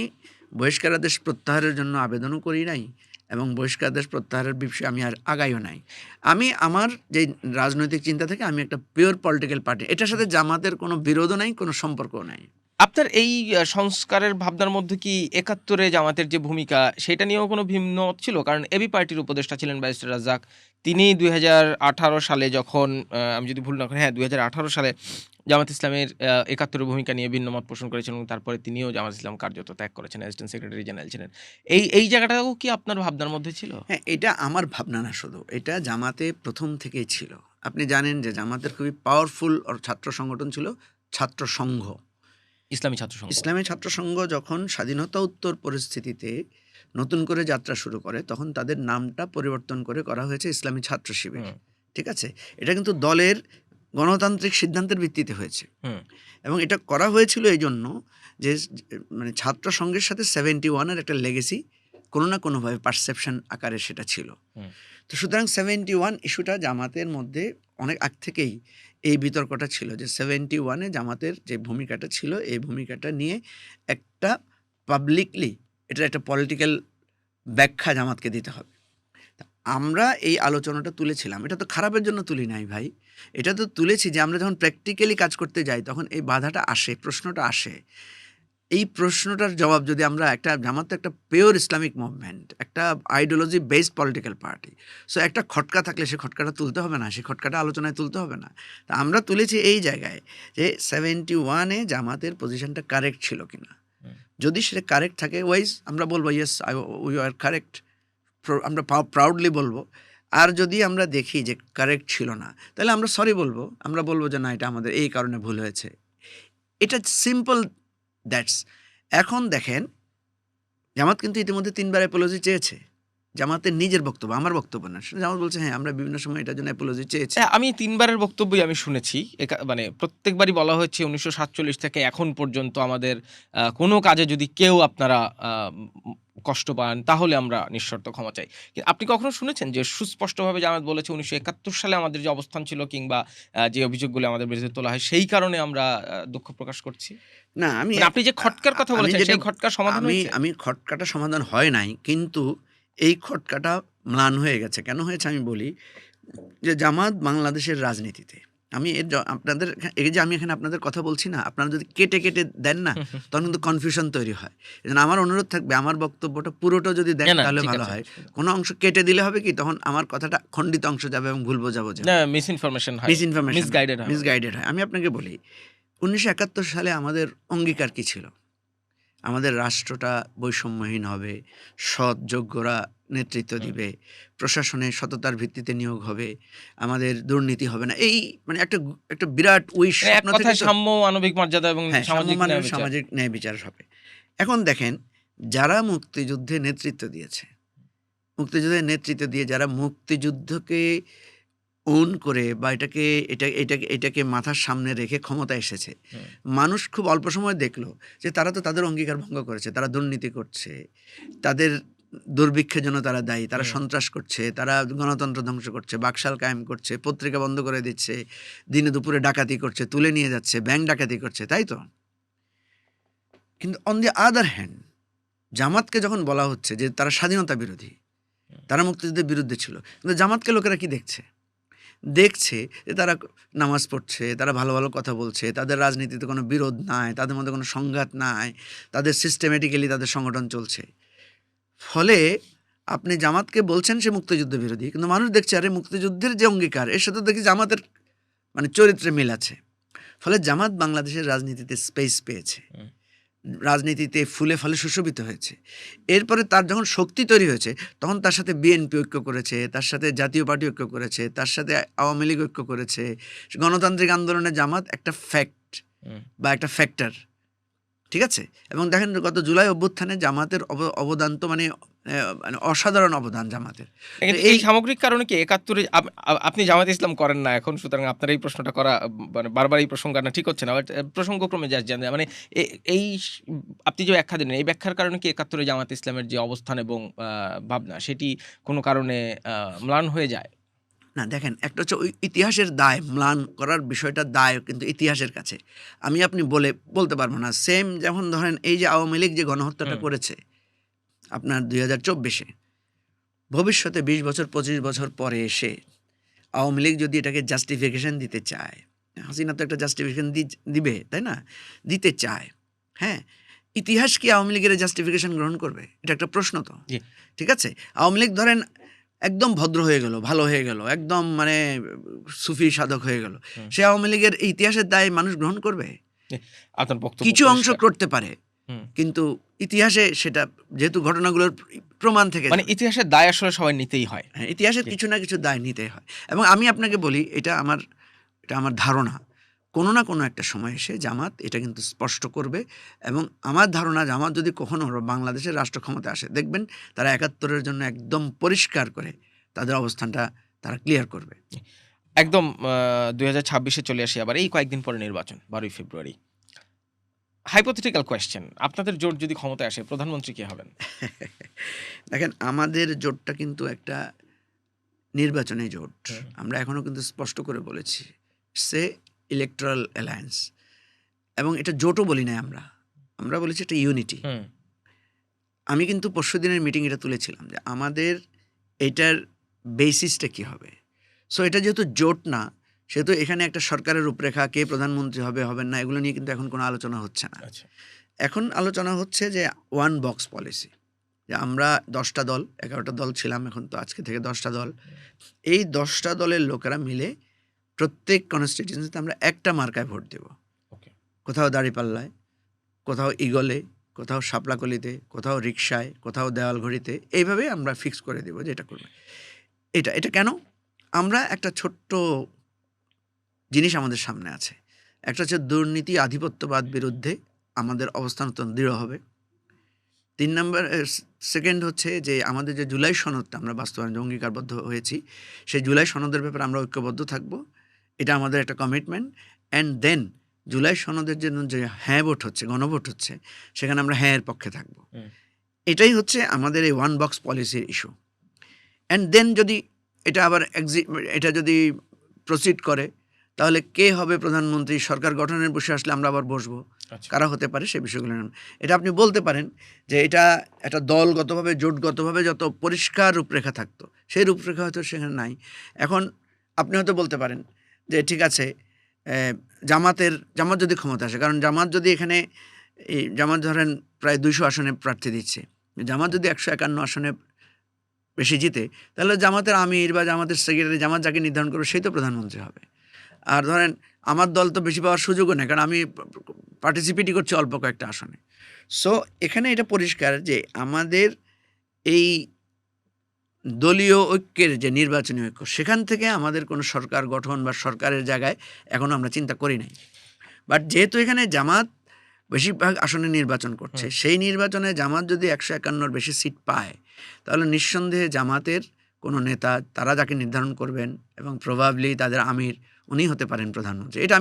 বহিষ্কারাদেশ প্রত্যাহারের জন্য আবেদনও করি নাই এবং বহিষ্কারাদেশ প্রত্যাহারের বিষয়ে আমি আর আগাইও নাই। আমি আমার যে রাজনৈতিক চিন্তা থেকে আমি একটা পিওর পলিটিক্যাল পার্টি। এটার সাথে জামাতের কোনো বিরোধও নাই, কোনো সম্পর্কও নাই। আপনার এই সংস্কারের ভাবনার মধ্যে কি ৭১ এ জামাতের যে ভূমিকা সেটা নিয়েও কোনো ভিন্নমত ছিল? কারণ এবি পার্টির উপদেষ্টা ছিলেন ব্যারিস্টার রাজ্জাক। তিনি ২০১৮ সালে যখন আমি যদি ভুল না করি, হ্যাঁ, ২০১৮ সালে জামাত ইসলামের ৭১ এর ভূমিকা নিয়ে ভিন্নমত পোষণ করেছেন এবং তারপরে তিনিও জামাত ইসলাম কার্যত ত্যাগ করেছেন। অ্যাসিস্ট্যান্ট সেক্রেটারি জেনারেল ছিলেন। এই জায়গাটাও কি আপনার ভাবনার মধ্যে ছিল? হ্যাঁ, এটা আমার ভাবনা না শুধু। এটা জামাতে প্রথম থেকেই ছিল। আপনি জানেন যে জামাতের খুবই পাওয়ারফুল ছাত্র সংগঠন ছিল ছাত্র সংঘ। ইসলামী ছাত্র সংঘ। ইসলামী ছাত্র সংঘ যখন স্বাধীনতা উত্তর পরিস্থিতিতে নতুন করে যাত্রা শুরু করে তখন তাদের নামটা পরিবর্তন করে করা হয়েছে ইসলামী ছাত্র শিবির। হুম, ঠিক আছে? এটা কিন্তু দলের গণতান্ত্রিক সিদ্ধান্তের ভিত্তিতে হয়েছে হুম, এবং এটা করা হয়েছিল এইজন্য যে মানে ছাত্র সংঘের সাথে 71 এর একটা লেগেসি কোনো না কোনোভাবে পারসেপশন আকারে সেটা ছিল। হুম, তো সুতরাং 71 ইস্যুটা জামাতের মধ্যে অনেক আগ থেকেই এই বিতর্কটা ছিল যে 71 এ জামাতের যে ভূমিকাটা ছিল এই ভূমিকাটা নিয়ে একটা পাবলিকলি এটার একটা পলিটিক্যাল ব্যাখ্যা জামাতকে দিতে হবে। তা আমরা এই আলোচনাটা তুলেছিলাম। এটা তো খারাপের জন্য তুলি নাই ভাই। এটা তো তুলেছি যে আমরা যখন প্র্যাকটিক্যালি কাজ করতে যাই তখন এই বাধাটা আসে, প্রশ্নটা আসে। এই প্রশ্নটার জবাব যদি আমরা জামাত তো একটা পিওর ইসলামিক মুভমেন্ট, একটা ideology based political party. So একটা খটকা থাকলে সে খটকাটা তুলতে হবে না, সে খটকাটা আলোচনায় তুলতে হবে না। তা আমরা তুলেছি এই জায়গায় যে 71-এ জামাতের পজিশনটা কারেক্ট ছিল কিনা। যদি সেটা কারেক্ট থাকে ওয়াইজ আমরা বলবো ইয়েস উই আর কারেক্ট, আমরা প্রাউডলি বলবো। আর যদি আমরা দেখি যে কারেক্ট ছিল না, তাহলে আমরা সরি বলবো, আমরা বলবো যে না, এটা আমাদের এই কারণে ভুল হয়েছে। এটা সিম্পল, দ্যাটস। এখন দেখেন, জামাত কিন্তু ইতিমধ্যে 3বার অ্যাপোলজি চেয়েছে। জামাতের নিজের বক্তব্য, আমার বক্তব্য না। জামাত বলছে হ্যাঁ, আমরা বিভিন্ন সময় এটার জন্য অ্যাপোলজি চেয়েছি। হ্যাঁ, আমি ৩ বারের বক্তব্যই আমি শুনেছি। মানে প্রত্যেকবারই বলা হয়েছে ১৯৪৭ থেকে এখন পর্যন্ত আমাদের কোনো কাজে যদি কেউ আপনারা কষ্ট পান তাহলে আমরা নিঃশর্ত ক্ষমা চাই। আপনি কখনো শুনেছেন যে সুস্পষ্টভাবে জামায়াত বলেছে ১৯৭১ সালে আমাদের যে অবস্থান ছিল কিংবা যে অভিযোগগুলো আমাদের বিরুদ্ধে তোলা হয় সেই কারণে আমরা দুঃখ প্রকাশ করছি? না, মানে আপনি যে খটকার কথা বলেছেন সেই খটকার সমাধান হয়েছে? আমি খটকাটা সমাধান হয় নাই, কিন্তু এই খটকাটা ম্লান হয়ে গেছে। কেন হয়েছে আমি বলি, যে জামাত বাংলাদেশের রাজনীতিতে, আমি আপনাদের এই যে আমি এখানে আপনাদের কথা বলছি না, আপনারা যদি কেটে কেটে দেন না, তখন কিন্তু কনফিউশন তৈরি হয়। এজন্য আমার অনুরোধ থাকবে, আমার বক্তব্যটা পুরোটা যদি দেন তাহলে ভালো হয়। কোনো অংশ কেটে দিলে হবে কি, তখন আমার কথাটা খণ্ডিত অংশ যাবে এবং ভুল বোঝাবো যাবে, মিসইনফরমেশন হয়, মিসগাইডেড হয়। আমি আপনাকে বলি, 1971 সালে আমাদের অঙ্গীকার কি ছিল? আমাদের রাষ্ট্রটা বৈষম্যহীন হবে, সৎ যোগ্যরা নেতৃত্ব দিবে, প্রশাসনে সততার ভিত্তিতে নিয়োগ হবে, আমাদের দুর্নীতি হবে না। এই মানে একটা বিরাট উইশ, এক কথায় সাম্য, মানবিক মর্যাদা এবং সামাজিক ন্যায় বিচার হবে। এখন দেখেন, যারা মুক্তিযুদ্ধে নেতৃত্ব দিয়েছে, মুক্তিযুদ্ধের নেতৃত্ব দিয়ে যারা মুক্তিযুদ্ধকে ওন করে বা এটাকে মাথার সামনে রেখে ক্ষমতা এসেছে, মানুষ খুব অল্প সময় দেখলো যে তারা তো তাদের অঙ্গীকার ভঙ্গ করেছে, তারা দুর্নীতি করছে, তাদের দুর্ভিক্ষের জন্য তারা দায়ী, তারা সন্ত্রাস করছে, তারা গণতন্ত্র ধ্বংস করছে, বাকশাল কায়েম করছে, পত্রিকা বন্ধ করে দিচ্ছে, দিনে দুপুরে ডাকাতি করছে, তুলে নিয়ে যাচ্ছে, ব্যাংক ডাকাতি করছে, তাই তো? কিন্তু অন দি আদার হ্যান্ড, জামাতকে যখন বলা হচ্ছে যে তারা স্বাধীনতা বিরোধী, তারা মুক্তিযুদ্ধের বিরুদ্ধে ছিল, কিন্তু জামাতকে লোকেরা কি দেখছে যে তারা নামাজ পড়ছে, তারা ভালো ভালো কথা বলছে, তাদের রাজনীতিতে কোনো বিরোধ নাই, তাদের মধ্যে কোনো সংঘাত নাই, তাদের সিস্টেমেটিক্যালি তাদের সংগঠন চলছে। ফলে আপনি জামাতকে বলছেন সে মুক্তিযুদ্ধ বিরোধী, কিন্তু মানুষ দেখছে আরে মুক্তিযুদ্ধের যে অঙ্গীকার, এর সাথে দেখি জামাতের মানে চরিত্রে মিল আছে। ফলে জামাত বাংলাদেশের রাজনীতিতে স্পেস পেয়েছে, রাজনীতিতে ফুলে ফলে সুশোভিত হয়েছে। এরপরে তার যখন শক্তি তৈরি হয়েছে, তখন তার সাথে বিএনপি ঐক্য করেছে, তার সাথে জাতীয় পার্টি ঐক্য করেছে, তার সাথে আওয়ামী লীগ ঐক্য করেছে। গণতান্ত্রিক আন্দোলনে জামাত একটা ফ্যাক্ট বা একটা ফ্যাক্টর, ঠিক আছে? এবং দেখেন, গত জুলাই অভ্যুত্থানে জামাতের অবদান তো মানে অসাধারণ অবদান জামাতের। এই সামগ্রিক কারণে কি ৭১-এ আপনি জামায়াত ইসলাম করেন না এখন, সুতরাং আপনার এই প্রশ্নটা করা মানে বারবার এই প্রসঙ্গ আনা ঠিক হচ্ছে না। বাট প্রসঙ্গক্রমে জানেন মানে এই আপনি যে ব্যাখ্যা দিলেন, এই ব্যাখ্যার কারণে কি ৭১-এ জামায়াত ইসলামের যে অবস্থান এবং ভাবনা সেটি কোনো কারণে ম্লান হয়ে যায়? না, দেখেন, একটা হচ্ছে ওই ইতিহাসের দায়, ম্লান করার বিষয়টা দায় কিন্তু ইতিহাসের কাছে আপনি বলতে পারবো না। সেম যেমন ধরেন, এই যে আওয়ামী লীগ যে গণহত্যাটা করেছে আপনার 2024-এ, ভবিষ্যতে 20 বছর 25 বছর পরে এসে আওয়ামী লীগ যদি এটাকে জাস্টিফিকেশন দিতে চায়, হাসিনা তো একটা জাস্টিফিকেশন দিবে, তাই না? দিতে চায়, হ্যাঁ। ইতিহাস কি আওয়ামী লীগের জাস্টিফিকেশন গ্রহণ করবে? এটা একটা প্রশ্ন তো, ঠিক আছে? আওয়ামী লীগ ধরেন একদম ভদ্র হয়ে গেল, ভালো হয়ে গেল, একদম মানে সুফি সাধক হয়ে গেল, সে আওয়ামী লীগের ইতিহাসের দায় মানুষ গ্রহণ করবে? কিছু অংশ করতে পারে, কিন্তু ইতিহাসে সেটা যেহেতু ঘটনাগুলোর প্রমাণ থেকে, মানে ইতিহাসের দায় আসলে সবাই নিতেই হয়। হ্যাঁ, ইতিহাসের কিছু না কিছু দায় নিতেই হয়। এবং আমি আপনাকে বলি, এটা আমার ধারণা, কোনো না কোনো একটা সময় এসে জামাত এটা কিন্তু স্পষ্ট করবে। এবং আমার ধারণা, জামাত যদি কখনো বাংলাদেশের রাষ্ট্র ক্ষমতা আসে, দেখবেন তারা ৭১-এর জন্য একদম পরিষ্কার করে তাদের অবস্থানটা তারা ক্লিয়ার করবে। একদম ২০২৬-এ চলে আসি আবার, এই কয়েকদিন পরে নির্বাচন, ১২ই ফেব্রুয়ারি। হাইপোথেটিক্যাল কোয়েশ্চেন, আপনাদের জোট যদি ক্ষমতায় আসে, প্রধানমন্ত্রী কে হবেন? দেখেন, আমাদের জোটটা কিন্তু একটা নির্বাচনী জোট। আমরা এখনো কিন্তু স্পষ্ট করে বলেছি, সে ইলেকট্রাল অ্যালায়েন্স। এবং এটা জোটও বলি নাই, আমরা বলেছি এটা ইউনিটি। আমি কিন্তু পরশুদিনের মিটিং এটা তুলেছিলাম যে আমাদের এটার বেসিসটা কি হবে। সো এটা যেহেতু জোট না, সেহেতু এখানে একটা সরকারের রূপরেখা, কে প্রধানমন্ত্রী হবে হবেন না, এগুলো নিয়ে কিন্তু এখন কোনো আলোচনা হচ্ছে না। এখন আলোচনা হচ্ছে যে ওয়ান বক্স পলিসি, যে আমরা 10টা দল 11টা দল ছিলাম, এখন তো আজকে থেকে 10টা দল, এই 10টা দলের লোকেরা মিলে প্রত্যেক কনস্টিটিউয়েন্সিতে আমরা একটা মার্কায় ভোট দেব। ওকে। কোথাও দাঁড়িপাল্লায়, কোথাও ইগলে, কোথাও শাপলাকলিতে, কোথাও রিকশায়, কোথাও দেওয়ালঘড়িতে, এইভাবে আমরা ফিক্স করে দেব যে এটা করবে। এটা কেন? আমরা একটা ছোট্ট জিনিস আমাদের সামনে আছে। একটা হচ্ছে দুর্নীতি আধিপত্যবাদ বিরুদ্ধে আমাদের অবস্থান অত্যন্ত দৃঢ় হবে। 3 নাম্বার সেকেন্ড হচ্ছে যে আমাদের যে জুলাই সনদটা আমরা বাস্তবায়ন অঙ্গীকারবদ্ধ হয়েছি, সেই জুলাই সনদের ব্যাপারে আমরা ঐক্যবদ্ধ থাকব। এটা আমাদের একটা কমিটমেন্ট। অ্যান্ড দেন জুলাই সনদের জন্য যে হ্যাঁ ভোট হচ্ছে, গণভোট হচ্ছে, সেখানে আমরা হ্যাঁ এর পক্ষে থাকব। এটাই হচ্ছে আমাদের এই ওয়ান বক্স পলিসির ইস্যু। অ্যান্ড দেন যদি এটা আবার এটা যদি প্রসিড করে, তাহলে কে হবে প্রধানমন্ত্রী, সরকার গঠনের বসে আসলে আমরা আবার বসবো, আচ্ছা। কারা হতে পারে সে বিষয়গুলো নিয়ে। এটা আপনি বলতে পারেন যে এটা একটা দলগতভাবে জোটগতভাবে যত পরিষ্কার রূপরেখা থাকতো, সেই রূপরেখা হয়তো সেখানে নাই। এখন আপনি হয়তো বলতে পারেন যে ঠিক আছে, জামাত যদি ক্ষমতা আসে, কারণ জামাত যদি এখানে এই জামাত ধরেন প্রায় 200 আসনে প্রার্থী দিচ্ছে, জামাত যদি 151 আসনে বেশি জিতে, তাহলে জামাতের আমির বা জামাতের সেক্রেটারি, জামাত যাকে নির্ধারণ করবে সেই তো প্রধানমন্ত্রী হবে। আর ধরেন আমার দল তো বেশি পাওয়ার সুযোগও নেই, কারণ আমি পার্টিসিপেটই করছি অল্প কয়েকটা আসনে। সো এখানে এটা পরিষ্কার যে আমাদের এই দলীয় ঐক্যের যে নির্বাচনী ঐক্য, সেখান থেকে আমাদের কোনো সরকার গঠন বা সরকারের জায়গায় এখনও আমরা চিন্তা করি নাই। বাট যেহেতু এখানে জামাত বেশিরভাগ আসনে নির্বাচন করছে, সেই নির্বাচনে জামাত যদি 151-র বেশি সিট পায়, তাহলে নিঃসন্দেহে জামাতের কোনো নেতা, তারা যাকে নির্ধারণ করবেন এবং প্রবাবলি তাদের আমির, উনি হতে পারেন প্রধানমন্ত্রী। এটা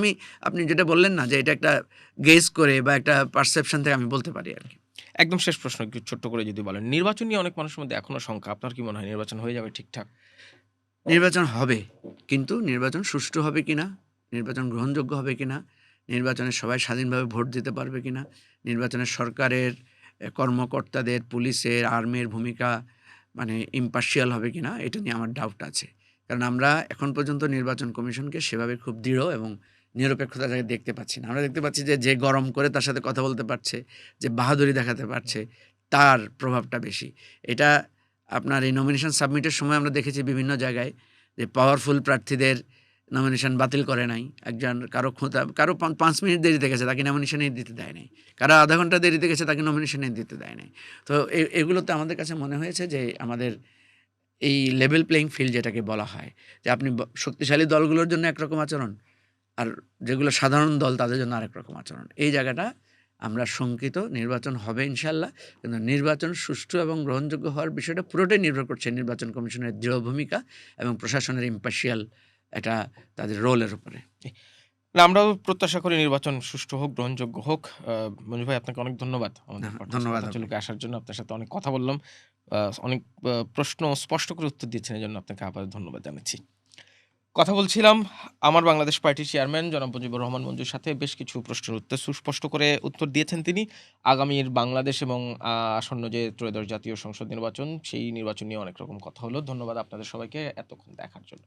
আপনি যেটা বললেন না যে এটা একটা গেস করে বা একটা পারসেপশন থেকে আমি বলতে পারি আর কি। একদম শেষ প্রশ্ন, একটু ছোট্ট করে যদি বলেন, নির্বাচন নিয়ে অনেক মানুষের মধ্যে এখনো শঙ্কা। আপনার কি মনে হয় নির্বাচন হয়ে যাবে ঠিকঠাক? নির্বাচন হবে, কিন্তু নির্বাচন সুষ্ঠু হবে কিনা, নির্বাচন গ্রহণযোগ্য হবে কিনা, নির্বাচনে সবাই স্বাধীনভাবে ভোট দিতে পারবে কিনা, নির্বাচনে সরকারের কর্মকর্তাদের, পুলিশের, আর্মির ভূমিকা মানে ইম্পার্শিয়াল হবে কিনা, এটা নিয়ে আমার ডাউট আছে। কারণ আমরা এখন পর্যন্ত নির্বাচন কমিশনকে সেভাবে খুব দৃঢ় এবং নিরপেক্ষতা জায়গায় দেখতে পাচ্ছি না। আমরা দেখতে পাচ্ছি যে গরম করে তার সাথে কথা বলতে পারছে, যে বাহাদুরি দেখাতে পারছে, তার প্রভাবটা বেশি। এটা আপনার এই নমিনেশন সাবমিটের সময় আমরা দেখেছি বিভিন্ন জায়গায় যে পাওয়ারফুল প্রার্থীদের নমিনেশন বাতিল করে নাই। কারো 5 মিনিট দেরিতে গেছে, তাকে নমিনেশনই দিতে দেয় নাই। কারো আধা ঘন্টা দেরিতে গেছে, তাকে নমিনেশনই দিতে দেয় নাই। তো এগুলোতে আমাদের কাছে মনে হয়েছে যে আমাদের এই লেভেল প্লেইং ফিল্ড যেটাকে বলা হয়, যে আপনি শক্তিশালী দলগুলোর জন্য একরকম আচরণ, আর যেগুলো সাধারণ দল তাদের জন্য আরেক রকম আচরণ। এই জায়গাটা আমরা শঙ্কিত। নির্বাচন হবে ইনশাল্লাহ, কিন্তু নির্বাচন সুষ্ঠু এবং গ্রহণযোগ্য হওয়ার বিষয়টা পুরোটাই নির্ভর করছে নির্বাচন কমিশনের দৃঢ় ভূমিকা এবং প্রশাসনের ইম্পার্শিয়াল একটা তাদের রোলের উপরে। না, আমরাও প্রত্যাশা করি নির্বাচন সুষ্ঠু হোক, গ্রহণযোগ্য হোক। মঞ্জু ভাই, আপনাকে অনেক ধন্যবাদ আমাদের ধন্যবাদ পডকাস্টে আসার জন্য। আপনার সাথে অনেক কথা বললাম, অনেক প্রশ্ন স্পষ্ট করে উত্তর দিচ্ছেন, এই জন্য আপনাকে আবার ধন্যবাদ জানাচ্ছি। কথা বলছিলাম আমার বাংলাদেশ পার্টির চেয়ারম্যান জনাব মুজিবুর রহমান মঞ্জুর সাথে। বেশ কিছু প্রশ্নের উত্তর সুস্পষ্ট করে উত্তর দিয়েছেন তিনি। আগামীর বাংলাদেশ এবং আসন্ন যে ত্রয়োদশ জাতীয় সংসদ নির্বাচন, সেই নির্বাচন নিয়ে অনেক রকম কথা হলো। ধন্যবাদ আপনাদের সবাইকে এতক্ষণ দেখার জন্য।